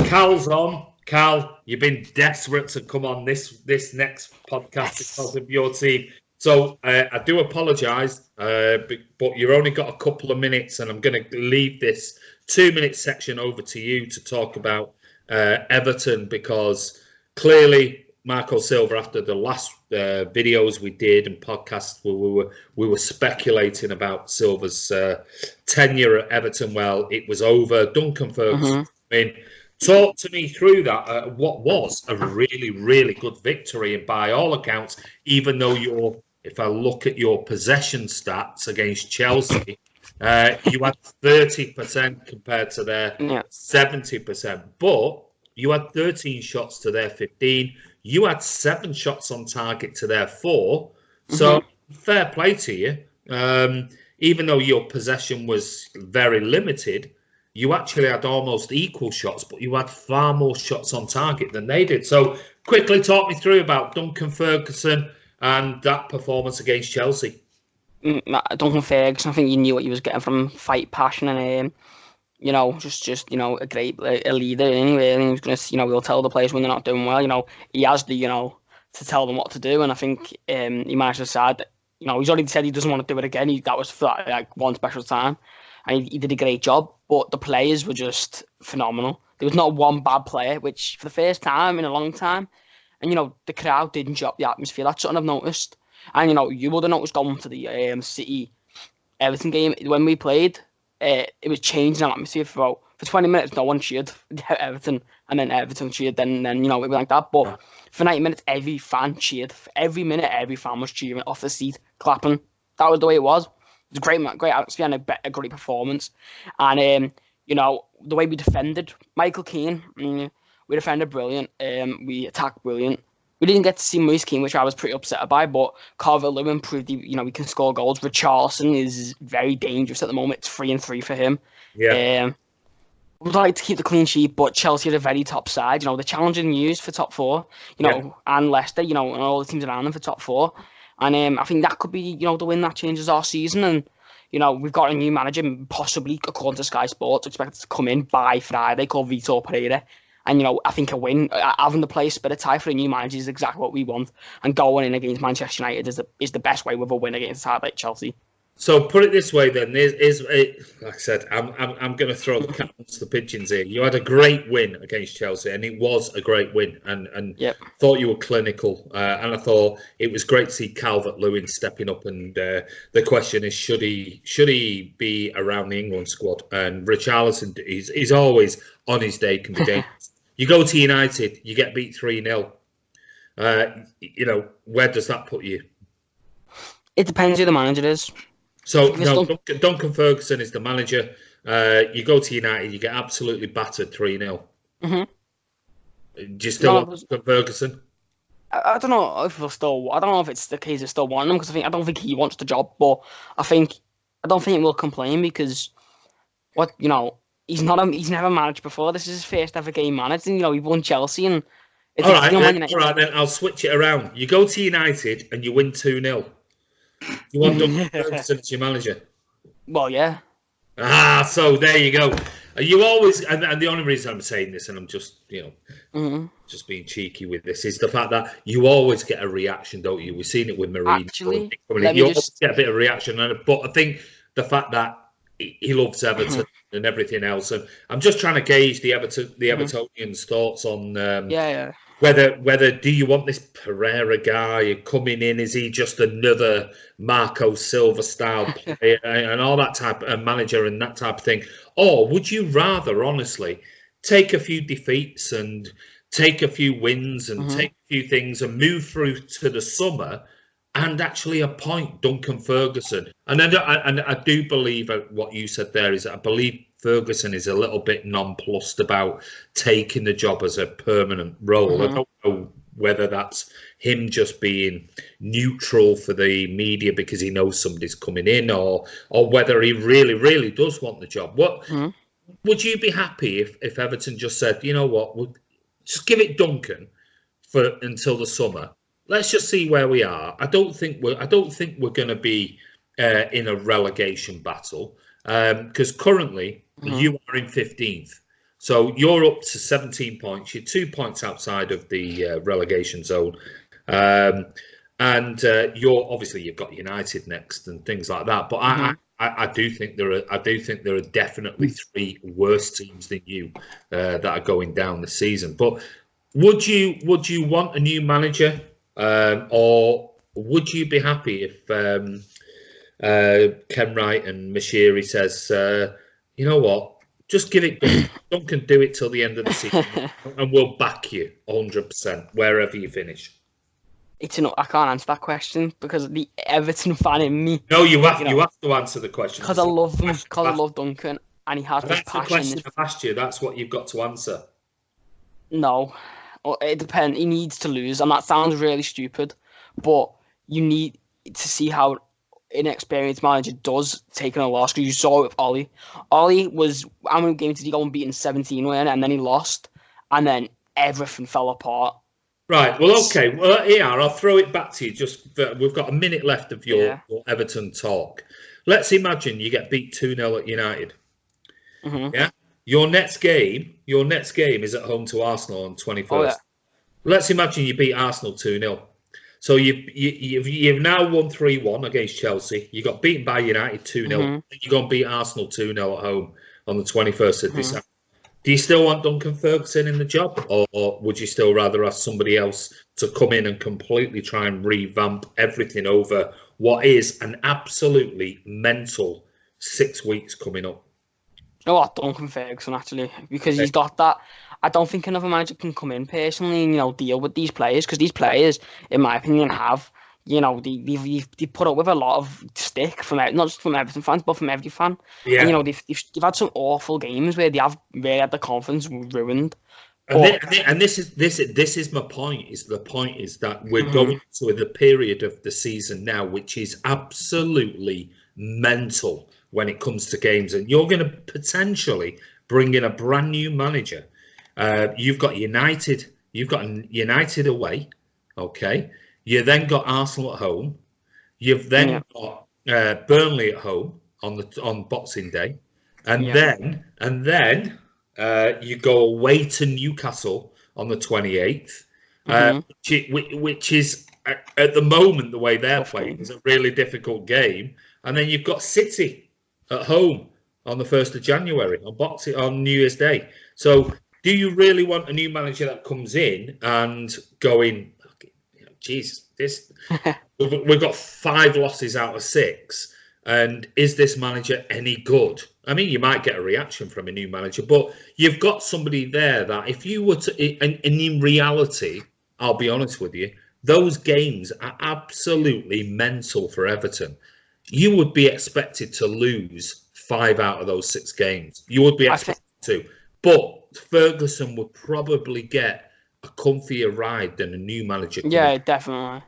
Cal's on. Cal, you've been desperate to come on this next podcast because of your team. So I do apologise, but you've only got a couple of minutes, and I'm going to leave this 2-minute section over to you to talk about Everton, because clearly Marco Silva, after the last videos we did and podcasts, we were speculating about Silva's tenure at Everton. Well, it was over. Duncan Ferguson. I mean, talk to me through that. What was a really, really good victory, and by all accounts, even though if I look at your possession stats against Chelsea, you had 30% compared to their 70%. But you had 13 shots to their 15. You had 7 shots on target to their 4. So fair play to you. Even though your possession was very limited, you actually had almost equal shots, but you had far more shots on target than they did. So quickly talk me through about Duncan Ferguson and that performance against Chelsea. Duncan Ferguson, I think you knew what he was getting from fight, passion, and just a great leader. Anyway, and he was gonna, he'll tell the players when they're not doing well. He has the, to tell them what to do, and I think he managed to decide. He's already said he doesn't want to do it again. That was for one special time, and he did a great job. But the players were just phenomenal. There was not one bad player, which for the first time in a long time. And, the crowd didn't drop the atmosphere. That's something I've noticed. And, you would have noticed going to the City Everton game when we played. It was changing the atmosphere for 20 minutes. No one cheered Everton, and then Everton cheered. Then it was like that. But for 90 minutes, every fan cheered. For every minute, every fan was cheering off the seat, clapping. That was the way it was. It was a great atmosphere and a great performance. And, the way we defended, Michael Keane, we defended brilliant. We attacked brilliant. We didn't get to see Moise Keane, which I was pretty upset by, but Calvert-Lewin proved we can score goals. Richarlison is very dangerous at the moment. It's 3-3 for him. Yeah. We'd like to keep the clean sheet, but Chelsea are a very top side. They're challenging news for top 4, and Leicester, and all the teams around them for top 4. And I think that could be, the win that changes our season. And, we've got a new manager, possibly, according to Sky Sports, expected to come in by Friday, called Vitor Pereira. And, I think a win, having the player spirit tie for a new manager is exactly what we want. And going in against Manchester United is the best way with a win against a side like Chelsea. So put it this way then, like I said, I'm going to throw the cat onto the pigeons here. You had a great win against Chelsea, and it was a great win, and thought you were clinical, and I thought it was great to see Calvert-Lewin stepping up. And the question is, should he be around the England squad? And Richarlison, he's always on his day, can be dangerous. You go to United, you get beat 3-0. Where does that put you? It depends who the manager is. So, no, Duncan Ferguson is the manager. You go to United, you get absolutely battered 3-0. Do you still want Duncan Ferguson? I don't know if I don't know if it's the case of still wanting him, because I don't think he wants the job, but I don't think he'll complain, because he's never managed before. This is his first ever game managed, and he won Chelsea. And all right, then I'll switch it around. You go to United and you win 2-0. You want Duncan Ferguson as your manager? Well, yeah. So there you go. You always, and the only reason I'm saying this, and I'm just, just being cheeky with this, is the fact that you always get a reaction, don't you? We've seen it with Marine. Actually, you always get a bit of reaction, but I think the fact that he loves Everton and everything else, and I'm just trying to gauge the Evertonians' thoughts on whether do you want this Pereira guy coming in? Is he just another Marco Silva style player and all that type of manager and that type of thing? Or would you rather, honestly, take a few defeats and take a few wins and take a few things and move through to the summer and actually appoint Duncan Ferguson. And I do believe what you said there is I believe Ferguson is a little bit nonplussed about taking the job as a permanent role. I don't know whether that's him just being neutral for the media because he knows somebody's coming in, or whether he really, really does want the job. What would you be happy if Everton just said, you know what, we'll just give it Duncan until the summer. Let's just see where we are. I don't think we're going to be in a relegation battle because currently you are in 15th. So you're up to 17 points. You're 2 points outside of the relegation zone, and you've got United next and things like that. But I do think there are definitely 3 worse teams than you that are going down this season. But would you want a new manager, or would you be happy if Ken Wright and Mashiri says, you know what? Just give it Duncan, do it till the end of the season, and we'll back you 100% wherever you finish. I can't answer that question because the Everton fan in me. No, you have to answer the question. Because I love him, because I love Duncan, and he has this passion. That's the question I've asked you. That's what you've got to answer. No, it depends. He needs to lose, and that sounds really stupid, but you need to see how inexperienced manager does taking a loss, because you saw it with Ollie. Ollie was, how many games did he go unbeaten? 17 win, and then he lost, and then everything fell apart. Right, well, okay. Well, yeah, I'll throw it back to you. We've got a minute left of your Everton talk. Let's imagine you get beat 2-0 at United. Yeah? Your next game is at home to Arsenal on 21st. Oh, yeah. Let's imagine you beat Arsenal 2-0. So you've now won 3-1 against Chelsea. You got beaten by United 2-0. You're going to beat Arsenal 2-0 at home on the 21st of December. Do you still want Duncan Ferguson in the job, or would you still rather have somebody else to come in and completely try and revamp everything over what is an absolutely mental 6 weeks coming up? You know what, Duncan Ferguson, actually, because he's got that. I don't think another manager can come in personally and, deal with these players, because these players, in my opinion, have, they put up with a lot of stick from, not just from Everton fans, but from every fan. Yeah. And, they've had some awful games where they have really had the confidence ruined. And this is my point. The point is that we're going to the period of the season now, which is absolutely mental when it comes to games, and you're going to potentially bring in a brand new manager. You've got United away, okay. You then got Arsenal at home. You've then got Burnley at home on Boxing Day, and then you go away to Newcastle on the 28th, which is at the moment the way they're playing is a really difficult game, and then you've got City at home on the 1st of January on New Year's Day. So, do you really want a new manager that comes in and going, Jesus, we've got 5 losses out of 6, and is this manager any good? I mean, you might get a reaction from a new manager, but you've got somebody there that if you were to, and in reality, I'll be honest with you, those games are absolutely mental for Everton. You would be expected to lose 5 out of those 6 games. You would be expected to. But Ferguson would probably get a comfier ride than a new manager. Yeah, definitely.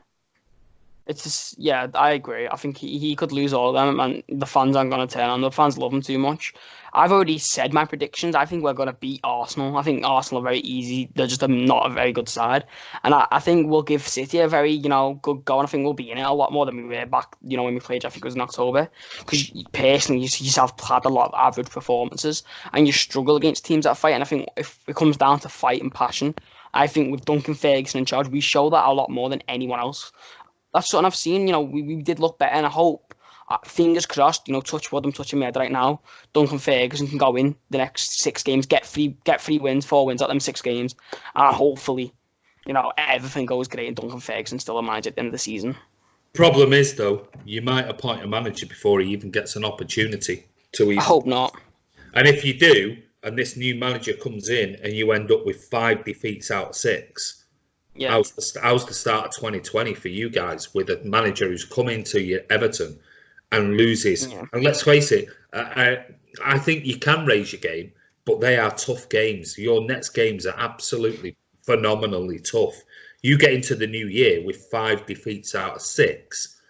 It's just, I agree. I think he could lose all of them, and the fans aren't going to turn on. The fans love him too much. I've already said my predictions. I think we're going to beat Arsenal. I think Arsenal are very easy. They're just not a very good side. And I think we'll give City a very, good go. And I think we'll be in it a lot more than we were back, when we played, I think it was in October. Because personally, you have had a lot of average performances, and you struggle against teams that fight. And I think if it comes down to fight and passion, I think with Duncan Ferguson in charge, we show that a lot more than anyone else. That's something I've seen. We did look better, and I hope, fingers crossed, touch wood, I'm touching my head right now, Duncan Ferguson can go in the next 6 games, get 3 wins, 4 wins at them 6 games, and hopefully, everything goes great and Duncan Ferguson still a manager at the end of the season. Problem is, though, you might appoint a manager before he even gets an opportunity to even. I hope not. And if you do, and this new manager comes in and you end up with 5 defeats out of 6. Yeah. How's the start of 2020 for you guys with a manager who's come into your Everton and loses? Yeah. And let's face it, I think you can raise your game, but they are tough games. Your next games are absolutely phenomenally tough. You get into the new year with 5 defeats out of 6.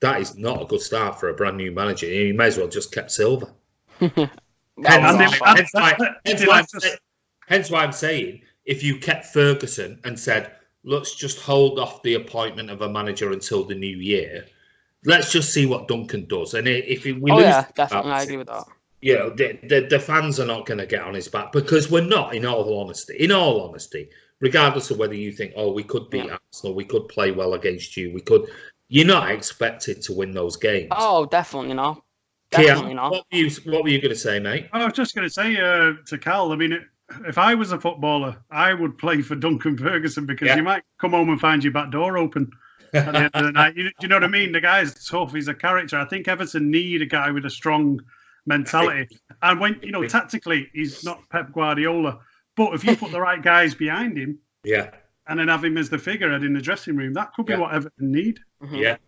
That is not a good start for a brand new manager. You may as well just kept Silver. Hence why I'm saying, if you kept Ferguson and said, let's just hold off the appointment of a manager until the new year, let's just see what Duncan does. And if we lose, definitely, I agree with that. You know, the fans are not going to get on his back, because we're not. In all honesty, regardless of whether you think, oh, we could beat Arsenal, we could play well against you, we could. You're not expected to win those games. Oh, definitely not. Definitely Kiam, not. What were you going to say, mate? I was just going to say to Cal, I mean, if I was a footballer, I would play for Duncan Ferguson, because you might come home and find your back door open at the end of the night. You know what I mean? The guy's tough. He's a character. I think Everton need a guy with a strong mentality. And when, tactically, he's not Pep Guardiola. But if you put the right guys behind him, and then have him as the figurehead in the dressing room, that could be what Everton need. Mm-hmm. Yeah.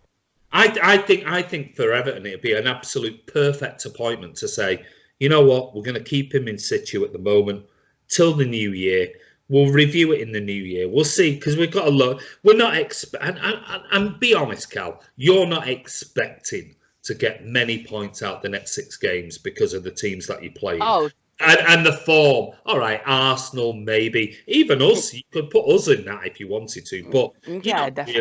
I think for Everton it'd be an absolute perfect appointment to say, you know what, we're going to keep him in situ at the moment till the new year. We'll review it in the new year. We'll see, because we've got a lot. We're not and be honest, Cal, you're not expecting to get many points out the next 6 games because of the teams that you play. Oh. And the form. All right, Arsenal, maybe. Even us. You could put us in that if you wanted to. But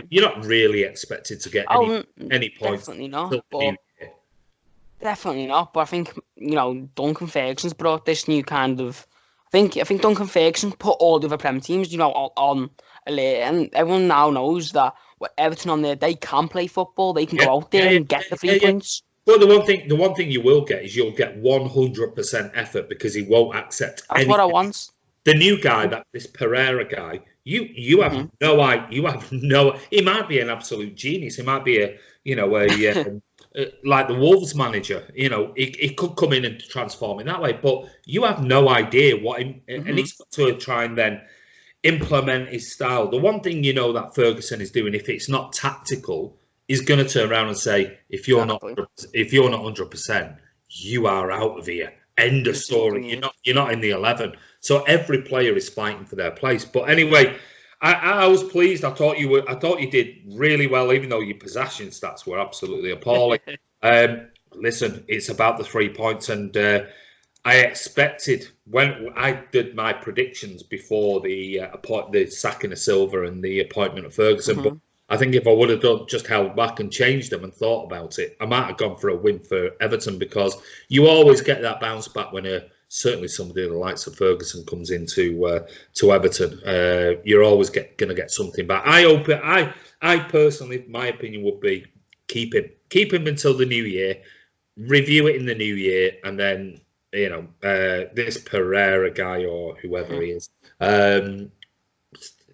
you're not really expected to get any points. Definitely not. Definitely not. But I think, Duncan Ferguson's brought this new kind of... I think Duncan Ferguson put all the other Prem teams, on alert. And everyone now knows that with Everton on there, they can play football. They can go out there and get the 3 points. Well, the one thing you will get is you'll get 100% effort, because he won't accept anything. That's what I want. The new guy, this Pereira guy, you have no idea. He might be an absolute genius. He might be like the Wolves manager. He could come in and transform in that way. But you have no idea what him, and he's got to try and then implement his style. The one thing that Ferguson is doing, if it's not tactical, is going to turn around and say, if you're not 100%, you are out of here. End of story. You're not in the 11. So every player is fighting for their place. But anyway, I was pleased. I thought you did really well, even though your possession stats were absolutely appalling. Listen, it's about the 3 points, and I expected, when I did my predictions before the sacking of Silva and the appointment of Ferguson, but I think if I would have just held back and changed them and thought about it, I might have gone for a win for Everton, because you always get that bounce back when certainly somebody of the likes of Ferguson comes into to Everton. You're always going to get something back. I personally, my opinion would be keep him until the new year, review it in the new year, and then this Pereira guy or whoever he is.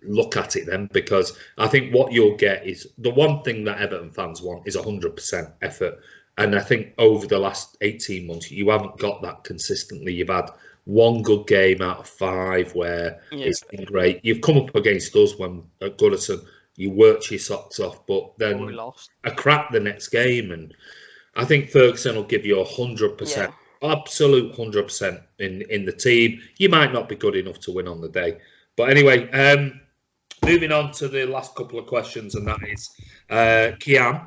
Look at it then, because I think what you'll get is the one thing that Everton fans want is 100% effort. And I think over the last 18 months, you haven't got that consistently. You've had 1 good game out of 5 where it's been great. You've come up against us when at Goodison, you worked your socks off, but then a crap the next game. And I think Ferguson will give you 100%, absolute 100% in the team. You might not be good enough to win on the day. But anyway, moving on to the last couple of questions, and that is Kiam.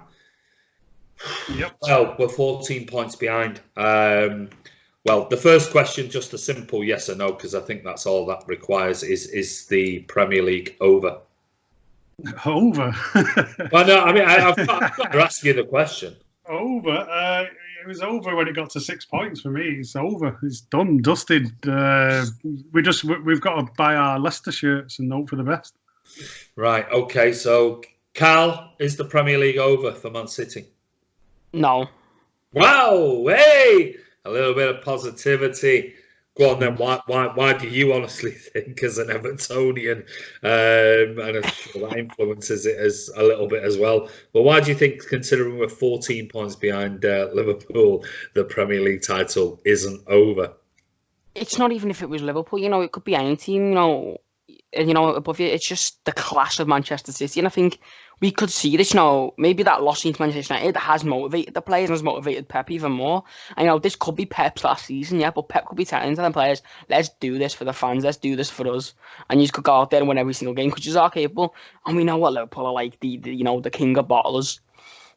Yep. Well, we're 14 points behind. Well, the first question, just a simple yes or no, because I think that's all that requires, is the Premier League over? Over? Well, no, I mean, I've got to ask you the question. Over? It was over when it got to 6 points for me. It's over. It's done, dusted. We've got to buy our Leicester shirts and hope for the best. Right. Okay. So, Carl, is the Premier League over for Man City? No. Wow. Hey, a little bit of positivity. Go on then. Why do you honestly think, as an Evertonian, and I'm sure that influences it as a little bit as well, but why do you think, considering we're 14 points behind Liverpool, the Premier League title isn't over? it's not even if it was Liverpool, you know, it could be any team, you know, above you. It's just the class of Manchester City, and I think we could see this. You know, maybe that loss to Manchester United has motivated the players and has motivated Pep even more. And, you know, this could be Pep's last season, yeah, but Pep could be telling the players, "Let's do this for the fans. Let's do this for us." And you could go out there and win every single game because you are capable. And we know what Liverpool are like. The you know, the king of bottlers.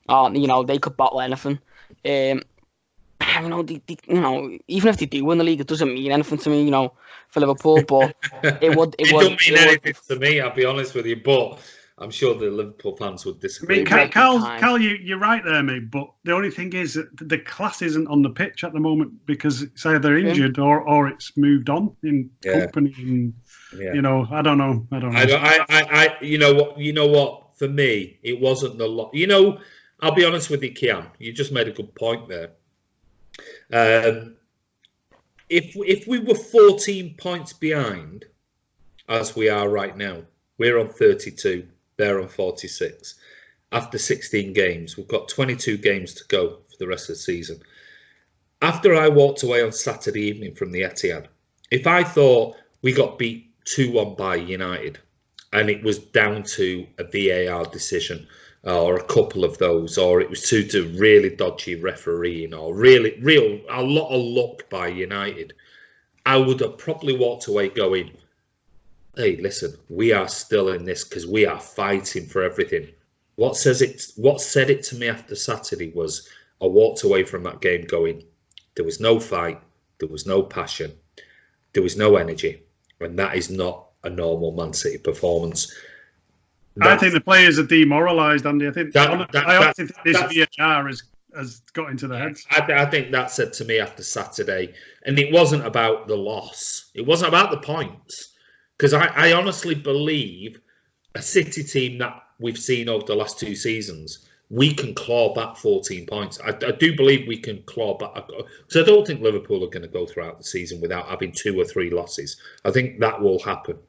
You know, they could bottle anything. You know, you know, even if they do win the league, it doesn't mean anything to me, you know, for Liverpool. But it would. It doesn't mean anything to me. I'll be honest with you, but I'm sure the Liverpool fans would disagree. I mean, Cal, you're right there, mate. But the only thing is that the class isn't on the pitch at the moment because it's either injured or it's moved on in company. And, you know, I don't know. You know what? For me, it wasn't the lot. You know, I'll be honest with you, Kiam. You just made a good point there. If we were 14 points behind, as we are right now, we're on 32, they're on 46. After 16 games, we've got 22 games to go for the rest of the season. After I walked away on Saturday evening from the Etihad, if I thought we got beat 2-1 by United and it was down to a VAR decision, or a couple of those, or it was to really dodgy refereeing, or a lot of luck by United, I would have probably walked away going, hey, listen, we are still in this because we are fighting for everything. What said it to me after Saturday was I walked away from that game going, there was no fight, there was no passion, there was no energy, and that is not a normal Man City performance. I think the players are demoralised, Andy. I think this VAR has got into their heads. I think that said to me after Saturday, and it wasn't about the loss. It wasn't about the points, because I honestly believe a City team that we've seen over the last 2 seasons, we can claw back 14 points. I do believe we can claw back. So I don't think Liverpool are going to go throughout the season without having 2 or 3 losses. I think that will happen.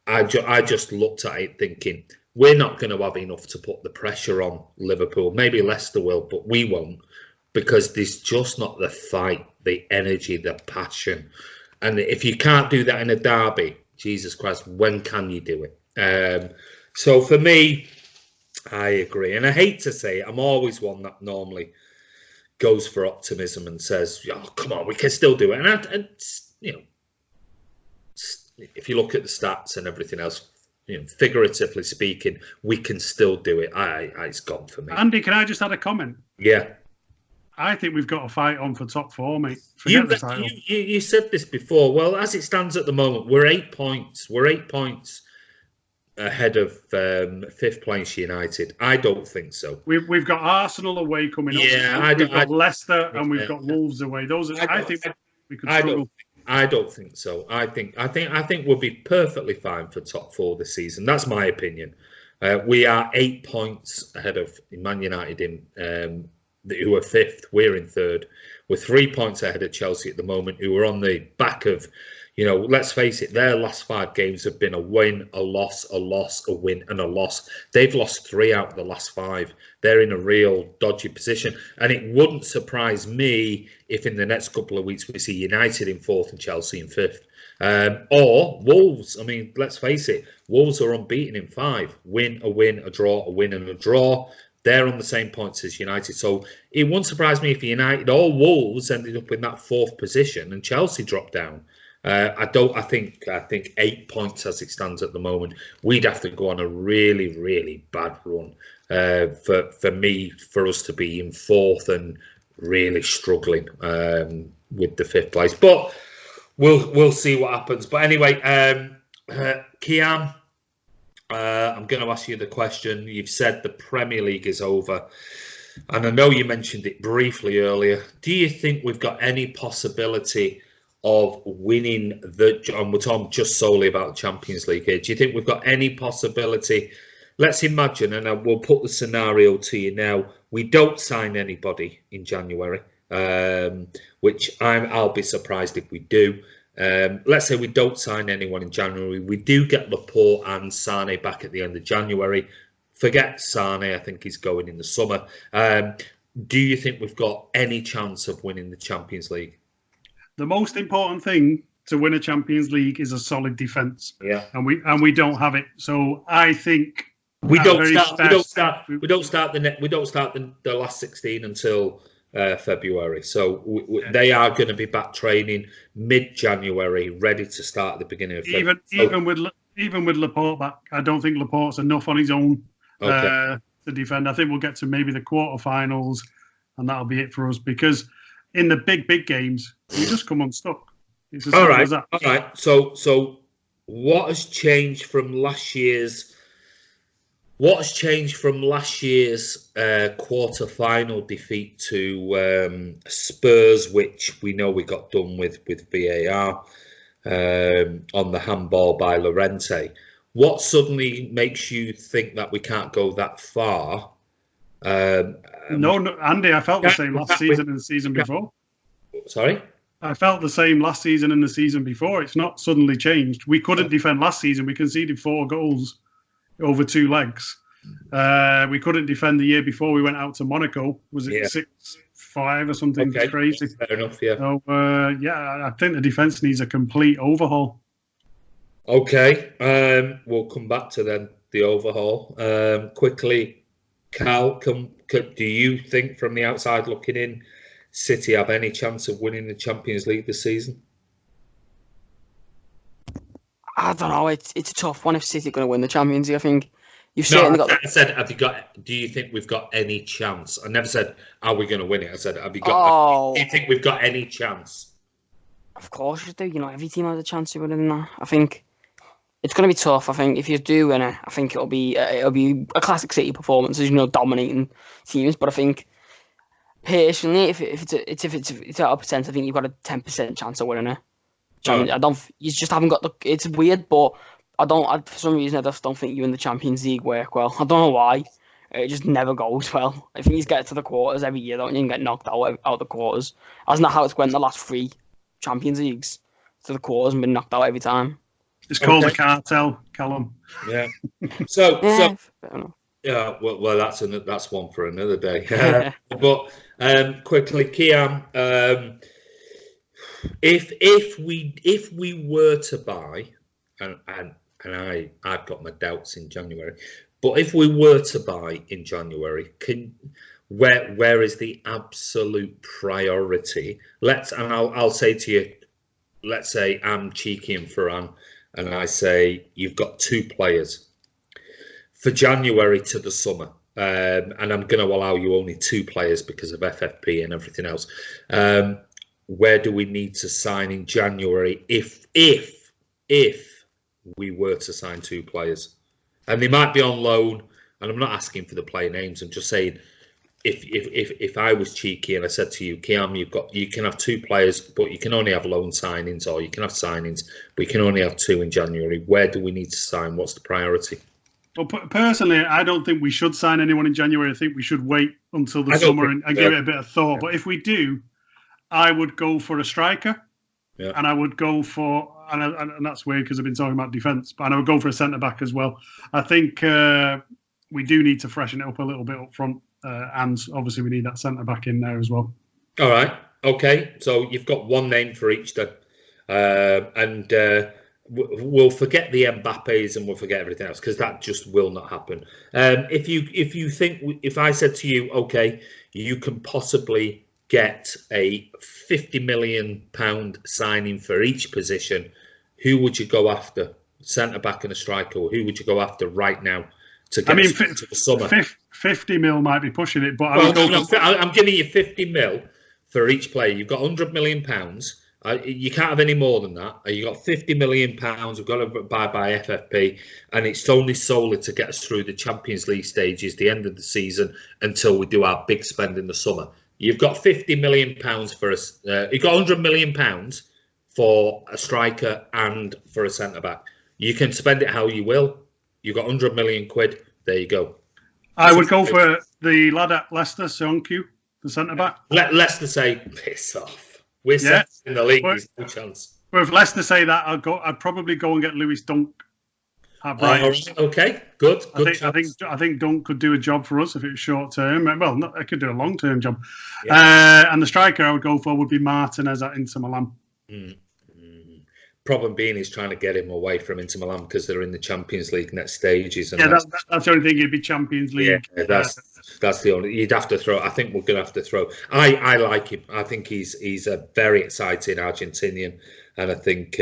I just looked at it thinking, we're not going to have enough to put the pressure on Liverpool. Maybe Leicester will, but we won't, because there's just not the fight, the energy, the passion. And if you can't do that in a derby, Jesus Christ, when can you do it? So for me, I agree. And I hate to say it, I'm always one that normally goes for optimism and says, oh, come on, we can still do it. And you know, if you look at the stats and everything else, you know, figuratively speaking, we can still do it. It's gone for me. Andy, can I just add a comment? Yeah. I think we've got a fight on for top 4, mate. You said this before. Well, as it stands at the moment, we're 8 points. We're 8 points ahead of 5th place United. I don't think so. We've got Arsenal away coming up. Yeah, we've got Leicester and we've got Wolves away. I think we could struggle. I don't think so. I think we'll be perfectly fine for top 4 this season. That's my opinion. We are 8 points ahead of Man United who are 5th. We're in 3rd. We're 3 points ahead of Chelsea at the moment, who are on the back of, you know, let's face it, their last 5 games have been a win, a loss, a win, and a loss. They've lost 3 out of the last 5. They're in a real dodgy position. And it wouldn't surprise me if in the next couple of weeks we see United in 4th and Chelsea in 5th. Or Wolves. I mean, let's face it, Wolves are unbeaten in 5. Win, a draw, a win, and a draw. They're on the same points as United. So it wouldn't surprise me if United or Wolves ended up in that 4th position and Chelsea dropped down. I think 8 points as it stands at the moment. We'd have to go on a really, really bad run for us to be in 4th and really struggling with the 5th place. But we'll see what happens. But anyway, Kiam, I'm going to ask you the question. You've said the Premier League is over, and I know you mentioned it briefly earlier. Do you think we've got any possibility of winning and we're talking just solely about the Champions League here, do you think we've got any possibility? Let's imagine, and we'll put the scenario to you now, we don't sign anybody in January, which I'll be surprised if we do. Let's say we don't sign anyone in January. We do get Laporte and Sane back at the end of January. Forget Sane, I think he's going in the summer. Do you think we've got any chance of winning the Champions League? the most important thing to win a Champions League is a solid defence. Yeah, and we don't have it. So I think we don't start the last 16 until February. So they are going to be back training mid-January, ready to start at the beginning of February. Even with Laporte back, I don't think Laporte's enough on his own to defend. I think we'll get to maybe the quarterfinals, and that'll be it for us. Because in the big games, we just come unstuck. It's as simple as that. All right. So what has changed from last year's? What has changed from last year's quarter-final defeat to Spurs, which we know we got done with VAR on the handball by Llorente? What suddenly makes you think that we can't go that far? No, Andy, I felt the same last season and the season before. Sorry? I felt the same last season and the season before. It's not suddenly changed. We couldn't defend last season. We conceded 4 goals over 2 legs. We couldn't defend the year before we went out to Monaco. Was it 6-5 or something? Okay. It's crazy. Fair enough, yeah. So, I think the defence needs a complete overhaul. Okay. We'll come back to then the overhaul. Quickly, Cal, do you think from the outside looking in, City have any chance of winning the Champions League this season? I don't know. It's a tough one if City are going to win the Champions League. I think you've certainly got. I said, do you think we've got any chance? I never said, are we going to win it? I said, have you got? Do you think we've got any chance? Of course you do. You know, every team has a chance of winning that. I think it's going to be tough. I think if you do win it, I think it'll be a classic City performance, as you know, dominating teams. But I think personally, if it's at a percent, I think you've got a 10% chance of winning it. You just haven't got the. It's weird, but for some reason, I just don't think you and the Champions League work well. I don't know why. It just never goes well. I think you get to the quarters every year, don't you? And get knocked out the quarters. Isn't that how it's went the last 3 Champions Leagues? To the quarters and been knocked out every time. It's called a cartel, Callum. Yeah. So yeah. Well, that's one for another day. But quickly, Kiam, if we were to buy, and I've got my doubts in January, but if we were to buy in January, where is the absolute priority? I'll say to you, let's say I'm cheeky and Ferran, and I say you've got 2 players for January to the summer, and I'm going to allow you only 2 players because of FFP and everything else. Where do we need to sign in January if we were to sign 2 players? And they might be on loan, and I'm not asking for the player names. I'm just saying, if I was cheeky and I said to you, Kiam, you can have 2 players, but you can only have loan signings, or you can have signings, but you can only have 2 in January. Where do we need to sign? What's the priority? Well, personally, I don't think we should sign anyone in January. I think we should wait until the summer and give it a bit of thought. Yeah. But if we do, I would go for a striker, and I would go for, and that's weird because I've been talking about defence, but I would go for a centre-back as well. I think we do need to freshen it up a little bit up front, and obviously we need that centre-back in there as well. All right, okay. So you've got 1 name for each then. And we'll forget the Mbappes and we'll forget everything else because that just will not happen. If you think, if I said to you, okay, you can possibly get a £50 million signing for each position, who would you go after? Centre back and a striker, or who would you go after right now to get to the summer? 50 mil might be pushing it, but I'm giving you 50 mil for each player. You've got £100 million. You can't have any more than that. You've got £50 million. We've got to buy by FFP, and it's only solely to get us through the Champions League stages, the end of the season, until we do our big spend in the summer. You've got £50 million for us. You've got £100 million for a striker and for a centre back. You can spend it how you will. You've got £100 million. There you go. I would go for the lad at Leicester, Sonku, the centre back. Let Leicester say, piss off. We're set in the league. There's no chance. Well, if Leicester say that, I'd probably go and get Lewis Dunk. Okay, good. I think Dunk could do a job for us if it was short term. Well, I could do a long term job. Yeah. And the striker I would go for would be Martinez at Inter Milan. Mm. Problem being, he's trying to get him away from Inter Milan because they're in the Champions League next stages. And that's the only thing. It'd be Champions League. Yeah, that's the only. You'd have to throw. I think we're going to have to throw. I like him. I think he's a very exciting Argentinian, and I think.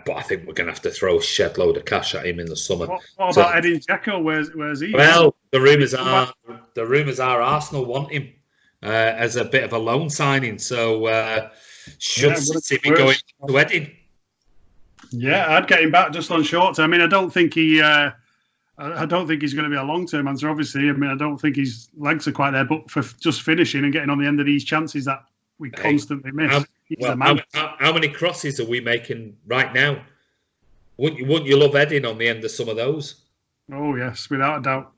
But I think we're going to have to throw a shed load of cash at him in the summer. What about Edin Dzeko? Where's he? Well, the rumours are Arsenal want him as a bit of a loan signing. So should City be going to Edin? Yeah, I'd get him back just on short term. I mean, I don't think he's going to be a long-term answer. Obviously, I mean, I don't think his legs are quite there. But for just finishing and getting on the end of these chances that we constantly miss, how many crosses are we making right now? Wouldn't you love Edin on the end of some of those? Oh yes, without a doubt.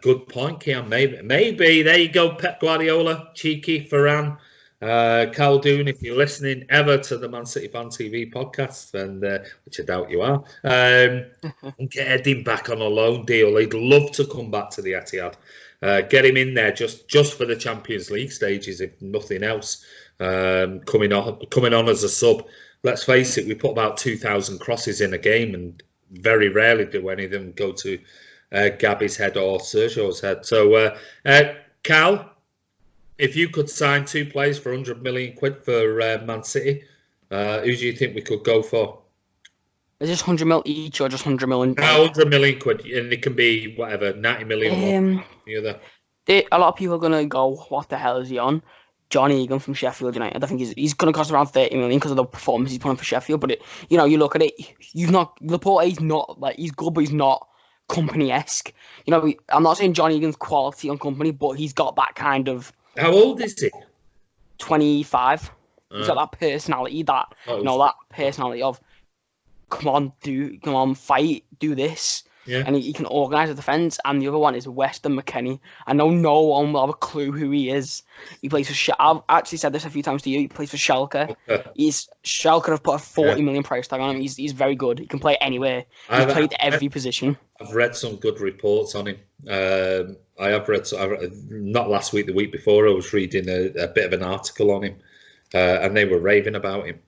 Good point, Kiam. Maybe there you go, Pep Guardiola, cheeky Ferran. Caldoon, if you're listening ever to the Man City Fan TV podcast, and which I doubt you are, and get Edin back on a loan deal. He'd love to come back to the Etihad. Get him in there just for the Champions League stages, if nothing else. Coming on as a sub. Let's face it, we put about 2,000 crosses in a game, and very rarely do any of them go to Gabby's head or Sergio's head. So, Cal, if you could sign 2 players for 100 million quid for Man City, who do you think we could go for? Is this 100 mil each or just 100 million? No, 100 million quid, and it can be whatever, 90 million. A lot of people are gonna go, what the hell is he on? John Egan from Sheffield United. I think he's going to cost around 30 million because of the performance he's put on for Sheffield. But you look at it, Laporte's not like he's good, but he's not Company-esque. I'm not saying John Egan's quality on Company, but he's got that kind of. How old is he? 25. He's got that personality, that personality of come on, fight, do this. Yeah. And he can organise a defence. And the other one is Weston McKennie. I know no one will have a clue who he is. He plays for I've actually said this a few times to you. He plays for Schalke. Schalke have put a 40 million price tag on him. He's very good. He can play anywhere. He's played every position. I've read some good reports on him. I have read, not last week, the week before, I was reading a bit of an article on him. And they were raving about him.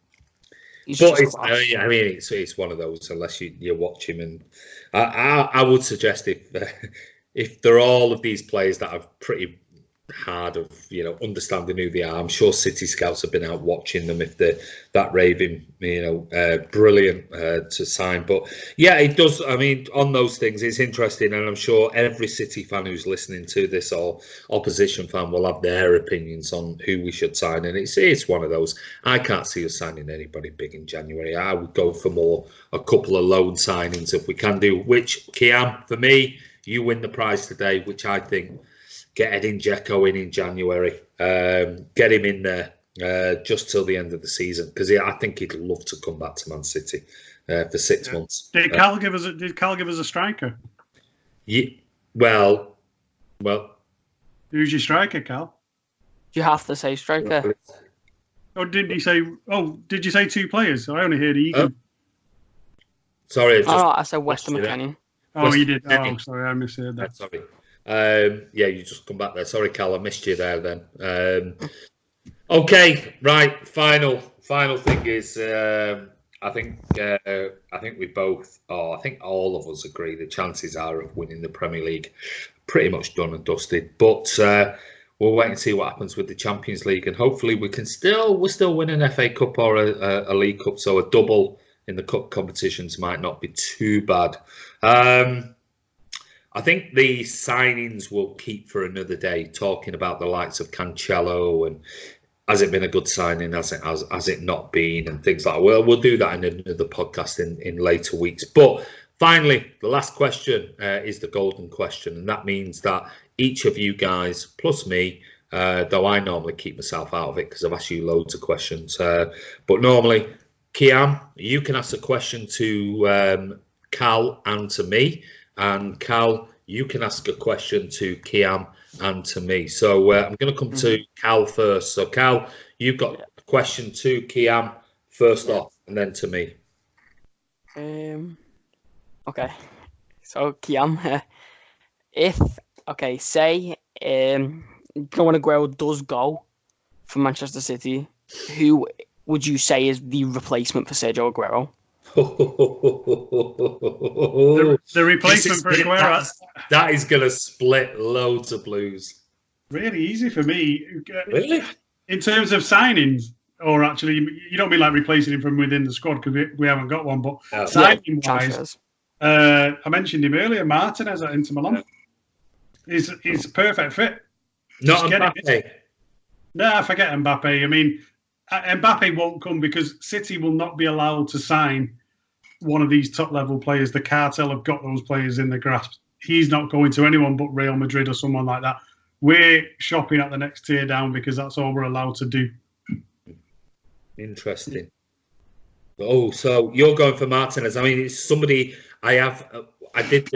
It's one of those, unless you watch him, and I would suggest if they're all of these players that are pretty hard of understanding who they are, I'm sure City scouts have been out watching them if they're that raving, brilliant to sign. But yeah, it does. I mean, on those things, it's interesting, and I'm sure every City fan who's listening to this or opposition fan will have their opinions on who we should sign, and it's one of those. I can't see us signing anybody big in January. I would go for a couple of loan signings if we can do. Which, Kiam, for me, you win the prize today, which I think. Get Edin Dzeko in January. Get him in there just till the end of the season, because I think he'd love to come back to Man City for 6 months. Did Cal give us a striker? Yeah. Well. Who's your striker, Cal? You have to say striker. Or did he say? Oh, did you say 2 players? I only heard Egan. Sorry. I said Weston McKennie. Oh, you did. Oh, sorry, I misheard that. Sorry. You just come back there. Sorry, Cal, I missed you there then. Okay, right. Final thing is, I think we both, I think all of us agree the chances are of winning the Premier League pretty much done and dusted. But we'll wait and see what happens with the Champions League, and hopefully we're still win an FA Cup or a League Cup, so a double in the cup competitions might not be too bad. I think the signings will keep for another day, talking about the likes of Cancelo and has it been a good signing, has it not been, and things like that. Well, we'll do that in another podcast in later weeks. But finally, the last question is the golden question, and that means that each of you guys, plus me, though I normally keep myself out of it because I've asked you loads of questions, but normally, Kiam, you can ask a question to Cal and to me. And Cal, you can ask a question to Kiam and to me. So I'm going to come to Cal first. So Cal, you've got a question to Kiam first off, and then to me. Okay. So Kiam, say João Aguero does go from Manchester City, who would you say is the replacement for Sergio Aguero? The replacement for Aguero. That is going to split loads of blues. Really easy for me. Really? In terms of signings, or actually, you don't mean like replacing him from within the squad because we haven't got one, but signing-wise, I mentioned him earlier, Martinez at Inter Milan. He's a perfect fit. Not Mbappe. No, forget Mbappe. I mean, Mbappe won't come because City will not be allowed to sign one of these top-level players. The cartel have got those players in their grasp. He's not going to anyone but Real Madrid or someone like that. We're shopping at the next tier down because that's all we're allowed to do. Interesting. Oh, so you're going for Martinez. I mean, it's somebody I did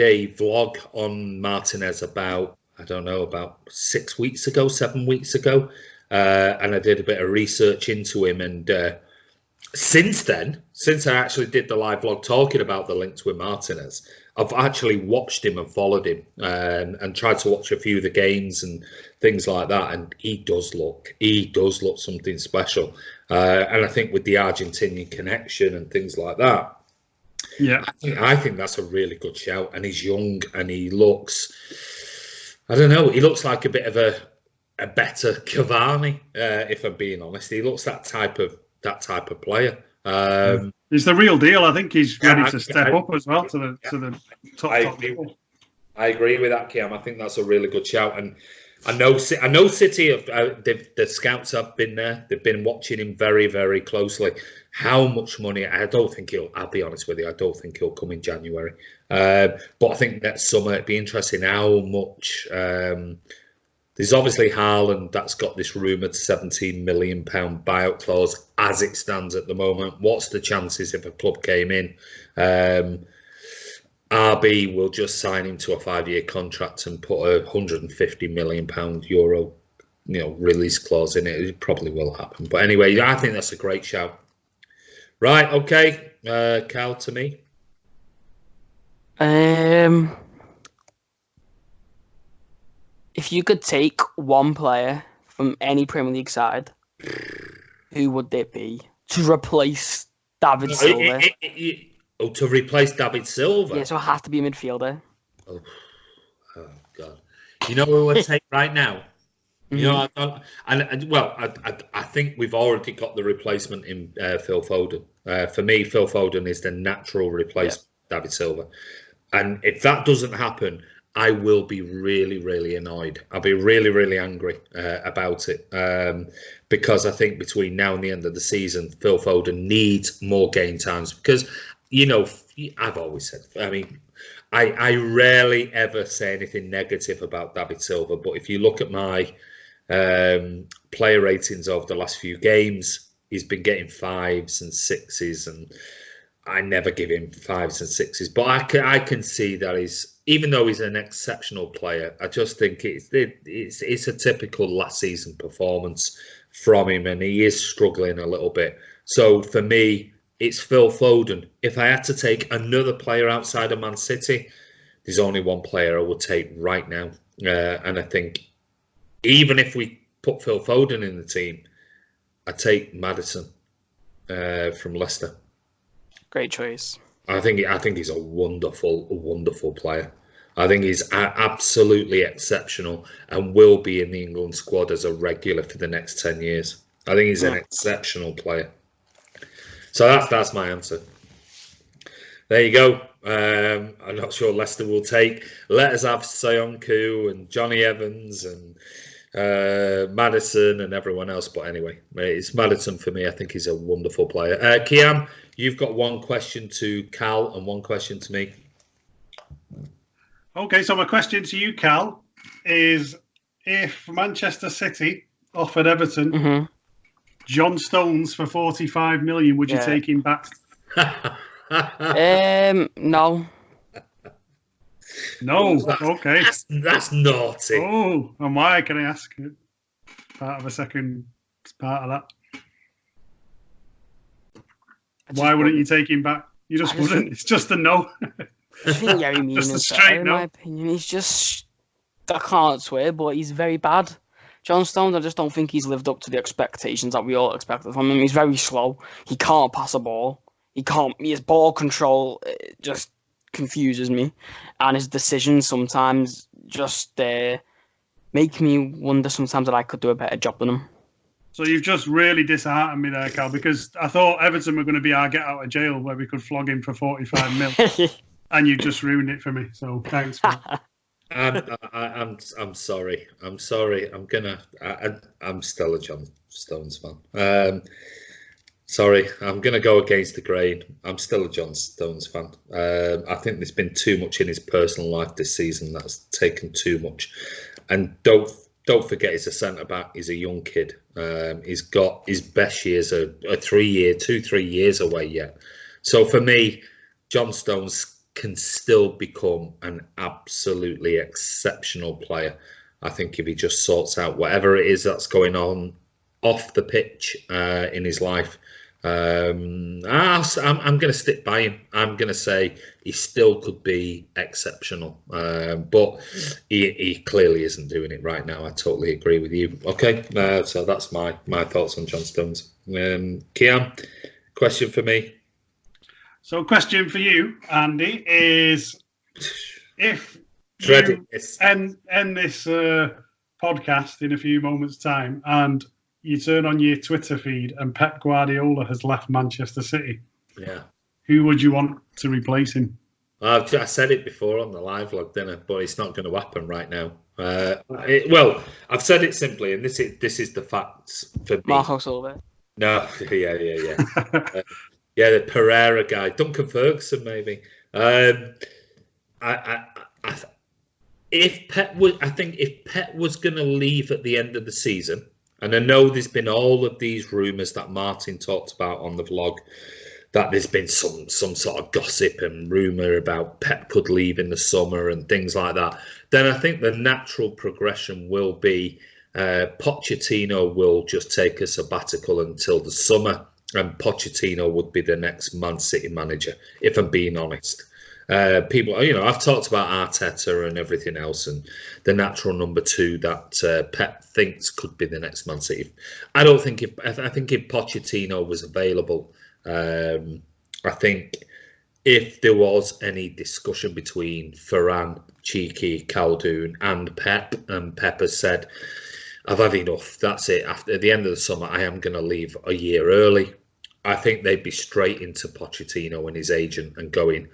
a vlog on Martinez about 7 weeks ago, and I did a bit of research into him. And since I actually did the live vlog talking about the links with Martinez, I've actually watched him and followed him and tried to watch a few of the games and things like that. And he does look something special. And I think with the Argentinian connection and things like that, yeah, I think that's a really good shout. And he's young and he looks, I don't know, he looks like a bit of a better Cavani, if I'm being honest. He looks that type of player. He's the real deal. I think he's ready to step up as well to the top level. I agree with that, Kiam. I think that's a really good shout. And I know City the scouts have been there. They've been watching him very, very closely. How much money? I'll be honest with you, I don't think he'll come in January. But I think next summer it'd be interesting how much. There's obviously Haaland that's got this rumoured £17 million buyout clause as it stands at the moment. What's the chances if a club came in? RB will just sign him to a 5-year contract and put a £150 million euro, release clause in it. It probably will happen. But anyway, I think that's a great shout. Right, okay. Cal, to me. If you could take one player from any Premier League side, who would it be to replace David Silva? To replace David Silva? Yeah, so it has to be a midfielder. Oh God! You know who I'd take right now? I think we've already got the replacement in Phil Foden. For me, Phil Foden is the natural replacement of David Silva, and if that doesn't happen, I will be really, really annoyed. I'll be really, really angry about it because I think between now and the end of the season, Phil Foden needs more game times because, I've always said, I mean, I rarely ever say anything negative about David Silva, but if you look at my player ratings over the last few games, he's been getting 5s and 6s, and I never give him 5s and 6s. But I can see that even though he's an exceptional player, I just think it's a typical last season performance from him, and he is struggling a little bit. So for me, it's Phil Foden. If I had to take another player outside of Man City, there's only one player I would take right now. And I think even if we put Phil Foden in the team, I'd take Maddison from Leicester. Great choice. I think he's a wonderful player. I think he's absolutely exceptional and will be in the England squad as a regular for the next 10 years. I think he's an exceptional player. So that's my answer. There you go. I'm not sure Leicester will take. Let us have Soyuncu and Johnny Evans and Maddison and everyone else. But anyway, it's Maddison for me. I think he's a wonderful player. Kiam, you've got one question to Cal and one question to me. Okay, so my question to you, Cal, is if Manchester City offered Everton John Stones for 45 million, would you take him back? No. No, okay. That's naughty. Oh, and why, can I ask? Part of a second part of that. Why wouldn't you take him back? You just wouldn't. It's just a no. I think Gary Mean just a is straight better, in no. my opinion. He's just, I can't swear, but he's very bad. John Stones, I just don't think he's lived up to the expectations that we all expected from him. He's very slow. He can't pass a ball. His ball control just confuses me, and his decisions sometimes just make me wonder sometimes that I could do a better job than him. So you've just really disheartened me there, Cal, because I thought Everton were going to be our get out of jail where we could flog him for 45 mil, and you just ruined it for me. So thanks. I'm sorry. I'm sorry. I'm still a John Stones fan. Sorry, I'm going to go against the grain. I'm still a John Stones fan. I think there's been too much in his personal life this season that's taken too much. And don't forget, he's a centre back. He's a young kid. He's got his best years are 3 years away yet. So for me, John Stones can still become an absolutely exceptional player. I think if he just sorts out whatever it is that's going on off the pitch in his life, I'm going to stick by him. I'm going to say he still could be exceptional, but he clearly isn't doing it right now. I totally agree with you. Okay, so that's my thoughts on John Stones. Kiam, question for me. So, question for you, Andy, is if you end this podcast in a few moments' time and you turn on your Twitter feed and Pep Guardiola has left Manchester City, who would you want to replace him? I said it before on the live log, didn't I? But it's not going to happen right now. Well, I've said it simply, and this is the facts for me. Marco Silva. No, yeah. Yeah, the Pereira guy, Duncan Ferguson, maybe. If Pep was going to leave at the end of the season, and I know there's been all of these rumours that Martin talked about on the vlog, that there's been some sort of gossip and rumour about Pep could leave in the summer and things like that, then I think the natural progression will be Pochettino will just take a sabbatical until the summer, and Pochettino would be the next Man City manager, if I'm being honest. People, I've talked about Arteta and everything else, and the natural number two that Pep thinks could be the next Man City. I think if Pochettino was available, I think if there was any discussion between Ferran, Cheeky, Khaldoon, and Pep has said, I've had enough, that's it. After the end of the summer, I am going to leave a year early. I think they'd be straight into Pochettino and his agent and going,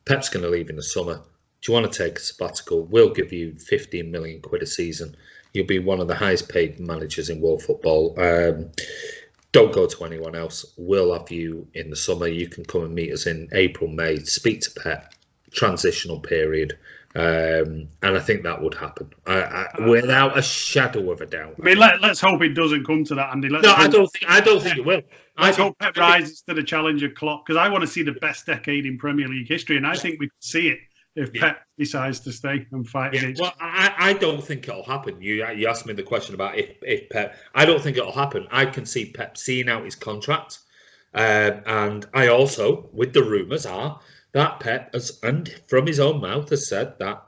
Pep's going to leave in the summer. Do you want to take a sabbatical? We'll give you 15 million quid a season. You'll be one of the highest paid managers in world football. Don't go to anyone else. We'll have you in the summer. You can come and meet us in April, May. Speak to Pep. Transitional period. And I think that would happen without a shadow of a doubt. I mean, let's hope it doesn't come to that, Andy. I don't think it will. Let's hope Pep rises to the challenge of Klopp, because I want to see the best decade in Premier League history, and I think we could see it if Pep decides to stay and fight against. Well, I don't think it'll happen. You asked me the question about if Pep. I don't think it'll happen. I can see Pep seeing out his contract, and I also, with the rumours, are that Pep has, and from his own mouth, has said that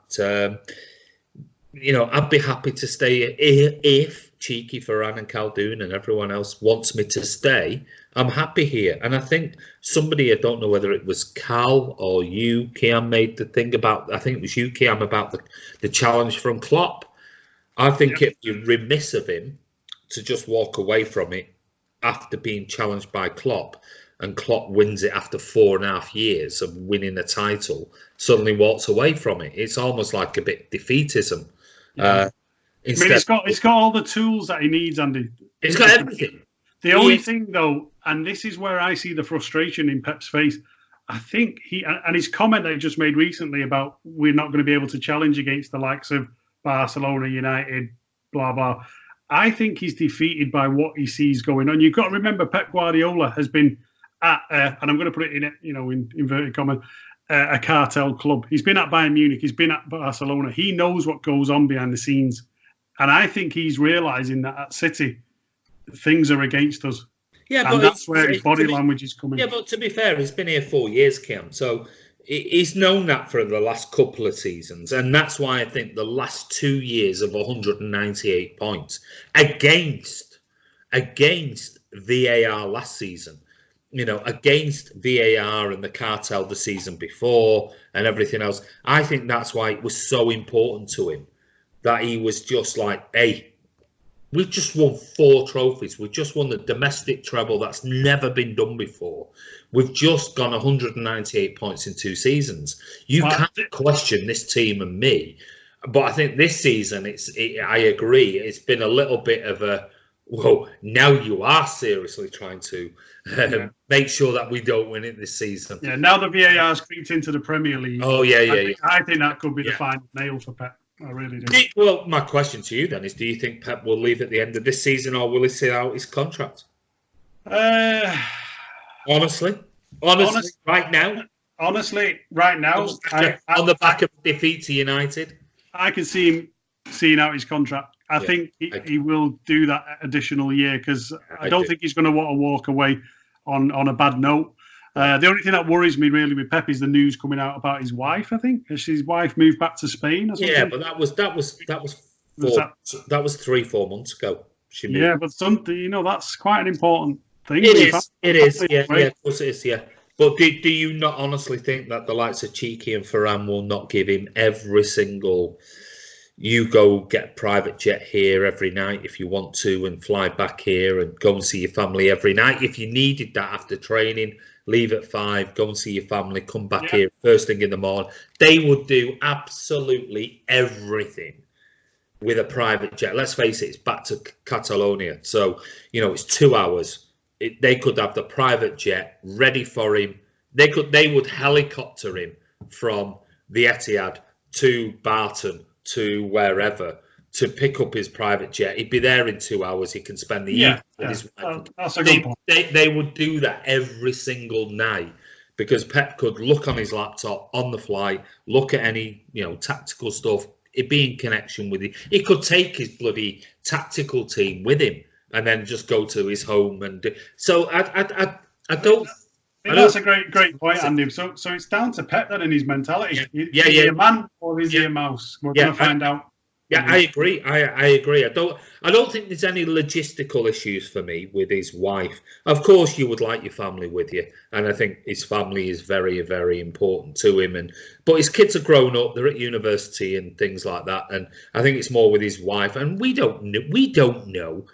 I'd be happy to stay if Cheeky, Ferran and Khaldoon and everyone else wants me to stay. I'm happy here. And I think somebody, I don't know whether it was Cal or you, Kiam, made the thing about, I think it was you, Kiam, about the challenge from Klopp. I think it'd be remiss of him to just walk away from it after being challenged by Klopp, and Klopp wins it after 4.5 years of winning a title, suddenly walks away from it. It's almost like a bit defeatism. He's got all the tools that he needs, Andy. He's got everything. The only thing, though, and this is where I see the frustration in Pep's face, I think and his comment that he just made recently about we're not going to be able to challenge against the likes of Barcelona, United, blah, blah. I think he's defeated by what he sees going on. You've got to remember Pep Guardiola has been at, and I'm going to put it in inverted commas, a cartel club. He's been at Bayern Munich. He's been at Barcelona. He knows what goes on behind the scenes. And I think he's realising that at City, things are against us. Yeah, and that's where his body language is coming. Yeah, but to be fair, he's been here 4 years, Kiam. So he's known that for the last couple of seasons, and that's why I think the last 2 years of 198 points against VAR last season, against VAR and the cartel the season before and everything else. I think that's why it was so important to him that he was just like, hey, we've just won 4 trophies. We've just won the domestic treble that's never been done before. We've just gone 198 points in 2 seasons. You can't question this team and me. But I think this season, I agree, it's been a little bit of a, well, now you are seriously trying to make sure that we don't win it this season. Yeah, now the VAR's creeped into the Premier League. Oh, yeah. I think that could be the final nail for Pep. I really do. Well, my question to you then is, do you think Pep will leave at the end of this season, or will he sit out his contract? Honestly, right now? Honestly, right now, on the back of defeat to United? I can see him seeing out his contract. I think he will do that additional year, because I don't think he's going to want to walk away on a bad note. The only thing that worries me really with Pep is the news coming out about his wife. I think his wife moved back to Spain or something. Yeah, but that was 3-4 months ago. She moved. Yeah, but something, that's quite an important thing. It is. Yeah, of course it is. Yeah. But do you not honestly think that the likes of Cheeky and Ferran will not give him every single? You go get a private jet here every night if you want to, and fly back here and go and see your family every night. If you needed that after training, leave at 5, go and see your family, come back here first thing in the morning. They would do absolutely everything with a private jet. Let's face it, it's back to Catalonia. So, it's 2 hours. They could have the private jet ready for him. They would helicopter him from the Etihad to Barton to wherever to pick up his private jet. He'd be there in 2 hours. He can spend the evening with his wife. That's a good point. They would do that every single night, because Pep could look on his laptop on the flight, look at any tactical stuff. It'd be in connection with it. He could take his bloody tactical team with him and then just go to his home and do. So I don't. That's a great point, Andy. So it's down to Pep then in his mentality. Is he a man or is he a mouse? We're going to find out. Yeah, I agree. I agree. I don't think there's any logistical issues for me with his wife. Of course, you would like your family with you, and I think his family is very, very important to him. But his kids are grown up; they're at university and things like that. And I think it's more with his wife. And we don't know.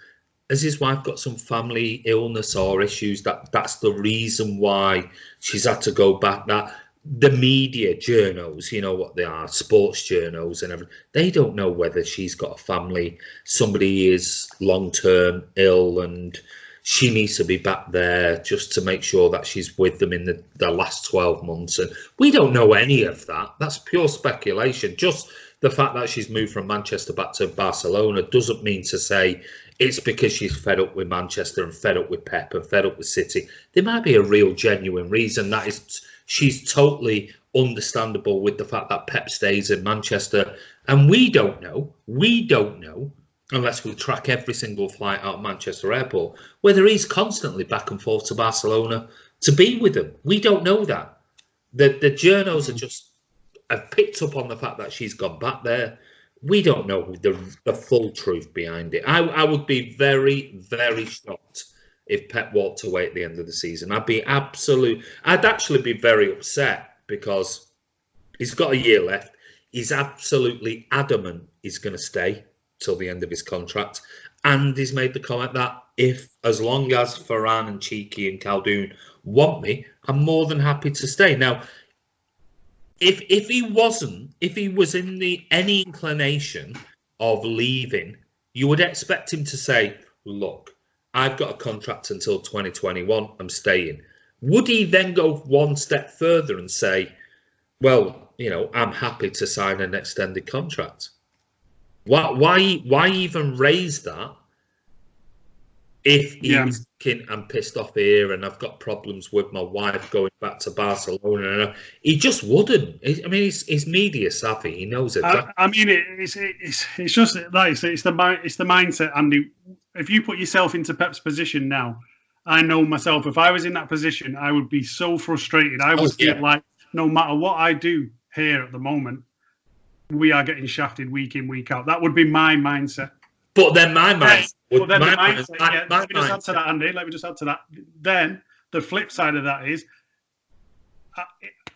Has his wife got some family illness or issues that's the reason why she's had to go back? That the media journals, what they are, sports journals and everything, they don't know whether she's got a family, somebody is long-term ill and she needs to be back there just to make sure that she's with them in the last 12 months. And we don't know any of that. That's pure speculation. Just the fact that she's moved from Manchester back to Barcelona doesn't mean to say it's because she's fed up with Manchester and fed up with Pep and fed up with City. There might be a real genuine reason. That is, she's totally understandable with the fact that Pep stays in Manchester. And we don't know, unless we track every single flight out of Manchester Airport, whether he's constantly back and forth to Barcelona to be with them. We don't know that. The journals have picked up on the fact that she's gone back there. We don't know the full truth behind it. I would be very, very shocked if Pep walked away at the end of the season. I'd actually be very upset, because he's got a year left. He's absolutely adamant he's going to stay till the end of his contract. And he's made the comment that as long as Ferran and Cheeky and Khaldoon want me, I'm more than happy to stay. Now, if he was in any inclination of leaving, you would expect him to say, look, I've got a contract until 2021, I'm staying. Would he then go one step further and say, well, I'm happy to sign an extended contract? Why even raise that if he was thinking, I'm pissed off here and I've got problems with my wife going back to Barcelona? He just wouldn't. I mean, he's media savvy. He knows it. I mean, it's just like you say, it's the mindset, Andy. If you put yourself into Pep's position now, I know myself, if I was in that position, I would be so frustrated. I would feel like no matter what I do here at the moment, we are getting shafted week in, week out. That would be my mindset. But then my mindset. Let me just add to that, Andy. Let me just add to that. Then the flip side of that is,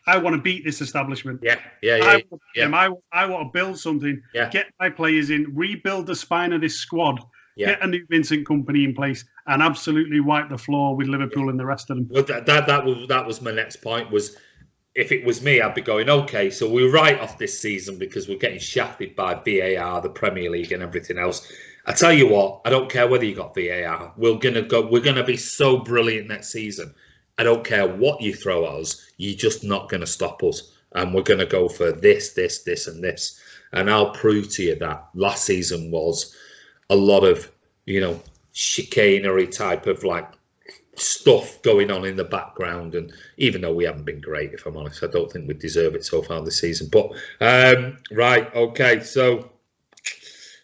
I want to beat this establishment. I want to build something, get my players in, rebuild the spine of this squad, get a new Vincent Kompany in place, and absolutely wipe the floor with Liverpool and the rest of them. Well, that was my next point. Was if it was me, I'd be going, okay, so we're right off this season because we're getting shafted by VAR, the Premier League, and everything else. I tell you what, I don't care whether you got VAR. We're gonna be so brilliant next season. I don't care what you throw at us. You're just not going to stop us. And we're going to go for this, and this. And I'll prove to you that last season was a lot of, chicanery type of stuff going on in the background. And even though we haven't been great, if I'm honest, I don't think we deserve it so far this season. But, right, okay. So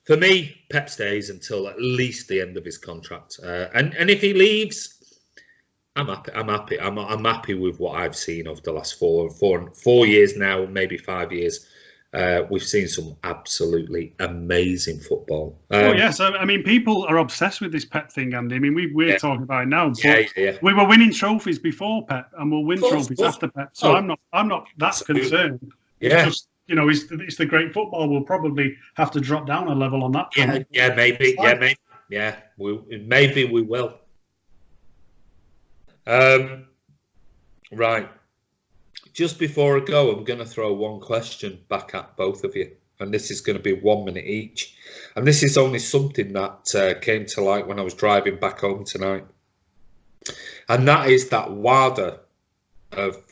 for me, Pep stays until at least the end of his contract. And if he leaves, I'm happy. I'm happy with what I've seen over the last 4 years now, maybe 5 years. We've seen some absolutely amazing football. Yes. I mean, people are obsessed with this Pep thing, Andy. I mean, we're talking about it now. But we were winning trophies before Pep, and we'll win trophies after Pep. So I'm not that concerned. Yeah. It's just, it's the great football. We'll probably have to drop down a level on that. Maybe. Maybe we will. Right. Just before I go, I'm going to throw one question back at both of you. And this is going to be 1 minute each. And this is only something that came to light when I was driving back home tonight. And that is that WADA have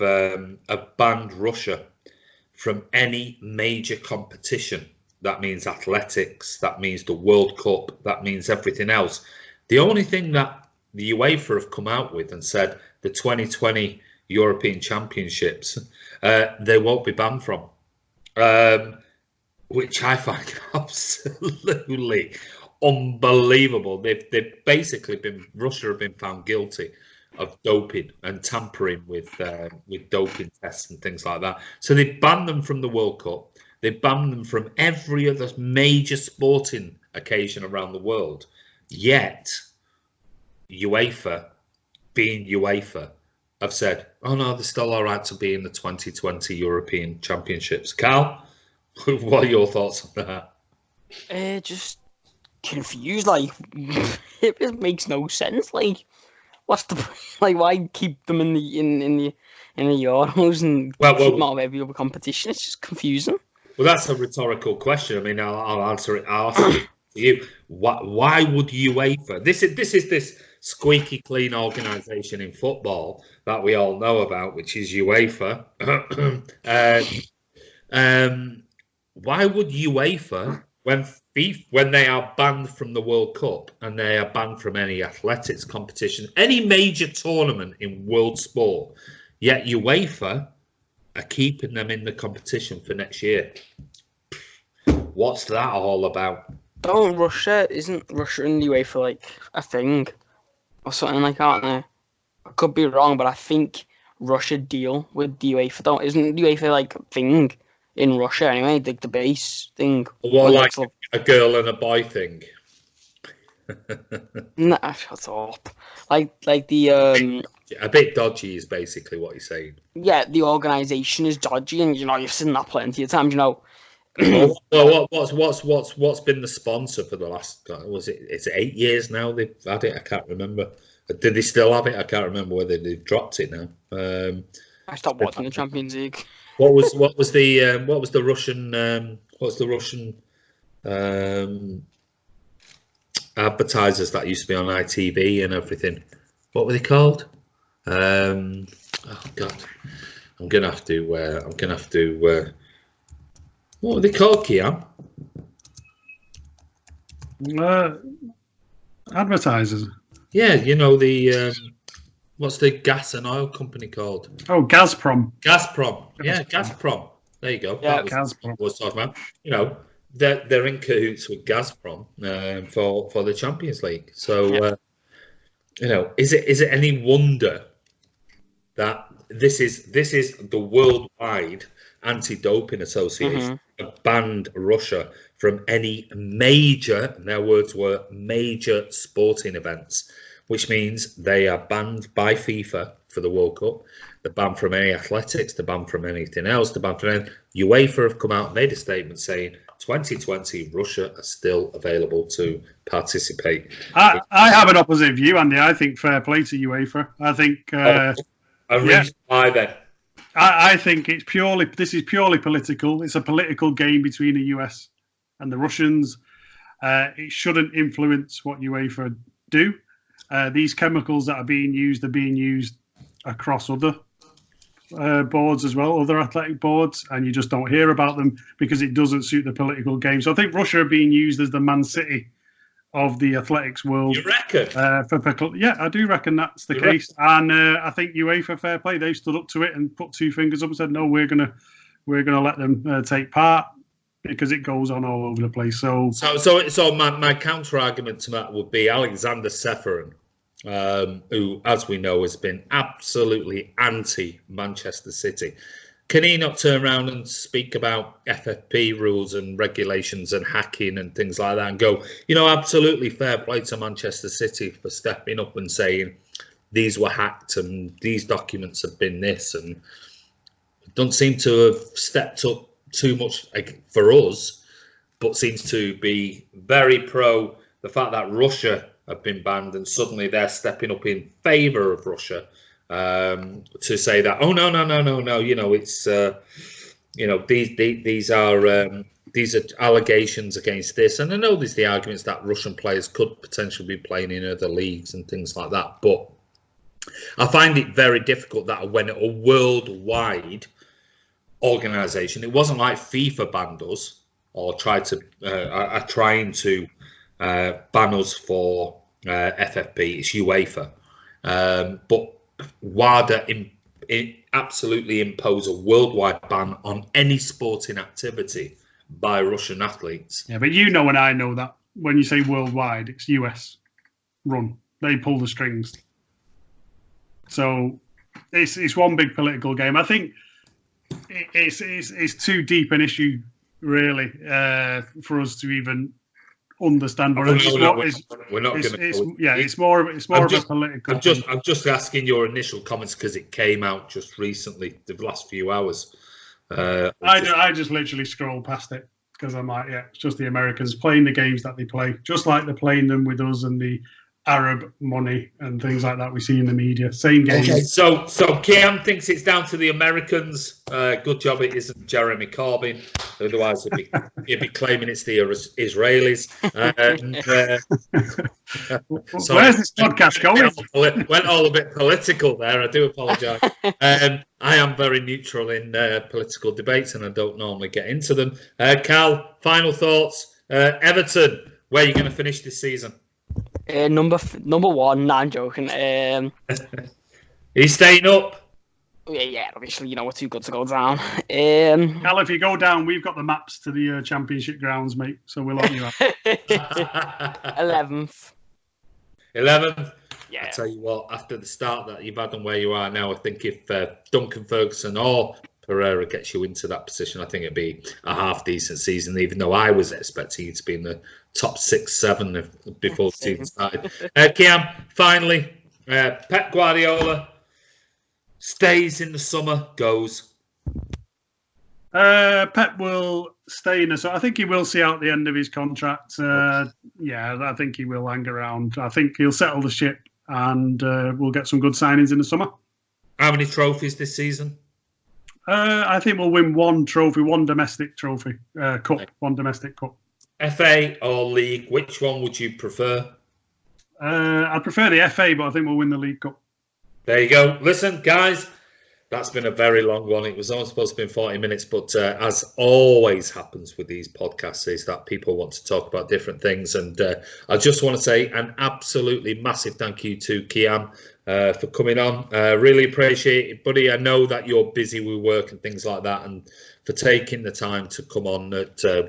banned Russia from any major competition. That means athletics. That means the World Cup. That means everything else. The only thing that the UEFA have come out with and said the 2020 European Championships they won't be banned from, which I find absolutely unbelievable. They've basically Russia have been found guilty of doping and tampering with doping tests and things like that. So they banned them from the World Cup. They banned them from every other major sporting occasion around the world. Yet UEFA, being UEFA, have said, oh no, they're still all right to be in the 2020 European Championships. Carl, what are your thoughts on that? Just confused. It just makes no sense. What's the why keep them in the Euros and keep them out of every other competition? It's just confusing. Well, that's a rhetorical question. I mean, I'll answer it. I'll ask it to you. Why would UEFA? This is this squeaky clean organisation in football that we all know about, which is UEFA. Why would UEFA, when they are banned from the World Cup and they are banned from any athletics competition, any major tournament in world sport, yet UEFA are keeping them in the competition for next year? What's that all about? Isn't Russia and UEFA a thing or something like that? I could be wrong, but I think Russia deal with the UEFA. Isn't the UEFA a thing in Russia anyway? The base thing. Well, like a girl and a boy thing. Nah, shut up. The a bit dodgy is basically what you're saying. Yeah, the organisation is dodgy, and you've seen that plenty of times. Well, what's been the sponsor for the last? It's 8 years now they've had it. I can't remember. Did they still have it? I can't remember whether they've dropped it now. I stopped watching the Champions League. What was the Russian advertisers that used to be on ITV and everything? What were they called? Oh God, I'm gonna have to. What were they called, Kiam? Advertisers. Yeah, the what's the gas and oil company called? Oh, Gazprom. Yeah, Gazprom. There you go. Yeah, Gazprom. I was talking about. They're in cahoots with Gazprom for the Champions League. So is it any wonder that this is the worldwide anti-doping association have banned Russia from any major, and their words were major sporting events, which means they are banned by FIFA for the World Cup. They're banned from any athletics. They're banned from anything else. They're banned from anything. UEFA have come out and made a statement saying 2020 Russia are still available to participate. I have an opposite view, Andy. I think fair play to UEFA. I think why then? I think this is purely political. It's a political game between the US and the Russians. It shouldn't influence what UEFA do. These chemicals that are being used across other boards as well, other athletic boards, and you just don't hear about them because it doesn't suit the political game. So I think Russia are being used as the Man City of the athletics world. You reckon? Yeah, I do reckon that's the case. And I think UEFA, fair play, they've stood up to it and put two fingers up and said, no, we're gonna let them take part because it goes on all over the place. So my counter argument to that would be Alexander Seferin, who, as we know, has been absolutely anti-Manchester City. Can he not turn around and speak about FFP rules and regulations and hacking and things like that and go, absolutely fair play to Manchester City for stepping up and saying these were hacked and these documents have been this, and don't seem to have stepped up too much for us, but seems to be very pro the fact that Russia have been banned and suddenly they're stepping up in favour of Russia. To say that, oh no, it's these are allegations against this, and I know there's the arguments that Russian players could potentially be playing in other leagues and things like that, but I find it very difficult that when a worldwide organisation, it wasn't like FIFA banned us or are trying to ban us for FFP. It's UEFA, but WADA absolutely impose a worldwide ban on any sporting activity by Russian athletes. Yeah, but and I know that when you say worldwide, it's US run. They pull the strings. So it's one big political game. I think it's too deep an issue, really, for us to even understand. We're not going to. It's more of a political. I'm just asking your initial comments because it came out just recently, the last few hours. I just literally scroll past it because I'm like, it's just the Americans playing the games that they play, just like they're playing them with us and the Arab money and things like that we see in the media. Same game. Okay, so Kiam thinks it's down to the Americans. Good job it isn't Jeremy Corbyn. Otherwise, he'd be claiming it's the Israelis. So where's this podcast going? Went all a bit political there. I do apologise. I am very neutral in political debates, and I don't normally get into them. Cal, final thoughts. Everton, where are you going to finish this season? Number one. Nah, I'm joking. He's staying up. Yeah, obviously, we're too good to go down. Cal, if you go down, we've got the maps to the championship grounds, mate. So we'll let you out. 11th. 11th. Yeah. I tell you what, after the start that you've had and where you are now, I think if Duncan Ferguson or Pereira gets you into that position, I think it'd be a half decent season, even though I was expecting you to be in the top 6-7 before the season started. Kiam, finally, Pep Guardiola stays in the summer, goes. Pep will stay in the summer. I think he will see out the end of his contract. I think he will hang around. I think he'll settle the ship and we'll get some good signings in the summer. How many trophies this season? I think we'll win one trophy, one domestic trophy, cup, one domestic cup. FA or League, which one would you prefer? I prefer the FA, but I think we'll win the League Cup. There you go. Listen, guys, that's been a very long one. It was only supposed to be 40 minutes, but as always happens with these podcasts, is that people want to talk about different things. And I just want to say an absolutely massive thank you to Kiam for coming on. Really appreciate it, buddy. I know that you're busy with work and things like that, and for taking the time to come on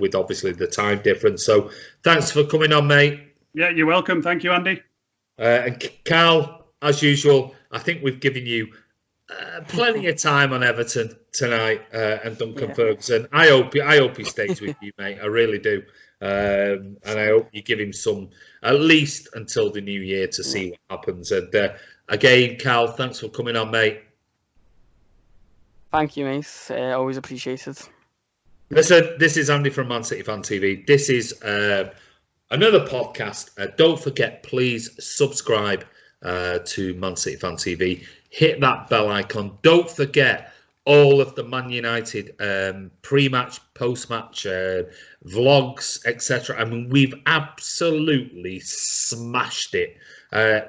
with obviously the time difference. So thanks for coming on, mate. Yeah, you're welcome. Thank you, Andy. And Cal, as usual, I think we've given you plenty of time on Everton tonight and Duncan Ferguson. I hope he stays with you, mate. I really do. And I hope you give him some, at least until the new year, to see what happens. And again, Cal, thanks for coming on, mate. Thank you, mate. Always appreciated. Listen, this is Andy from Man City Fan TV. This is another podcast. Don't forget, please subscribe to Man City Fan TV. Hit that bell icon. Don't forget all of the Man United pre-match, post-match vlogs, etc. I mean, we've absolutely smashed it.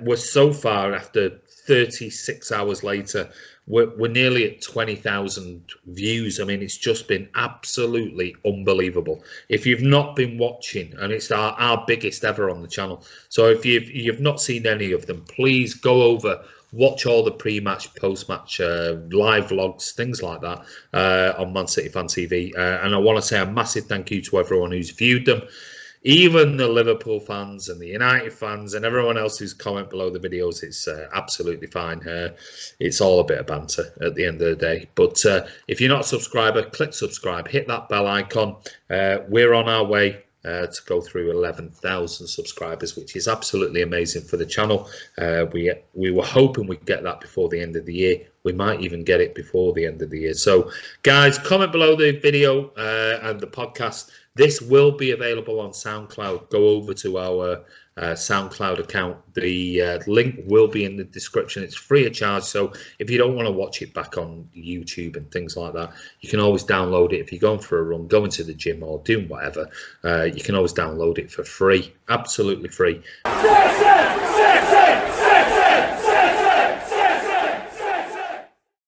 We're so far, after 36 hours later, we're nearly at 20,000 views. I mean, it's just been absolutely unbelievable. If you've not been watching, and it's our biggest ever on the channel, so if you've not seen any of them, please go over, watch all the pre-match, post-match live vlogs, things like that on Man City Fan TV. And I want to say a massive thank you to everyone who's viewed them. Even the Liverpool fans and the United fans and everyone else who's comment below the videos, it's absolutely fine. It's all a bit of banter at the end of the day. But if you're not a subscriber, click subscribe, hit that bell icon. We're on our way to go through 11,000 subscribers, which is absolutely amazing for the channel. We were hoping we'd get that before the end of the year. We might even get it before the end of the year. So, guys, comment below the video and the podcast. This will be available on SoundCloud. Go over to our SoundCloud account. The link will be in the description. It's free of charge. So if you don't want to watch it back on YouTube and things like that, you can always download it. If you're going for a run, going to the gym or doing whatever, you can always download it for free. Absolutely free.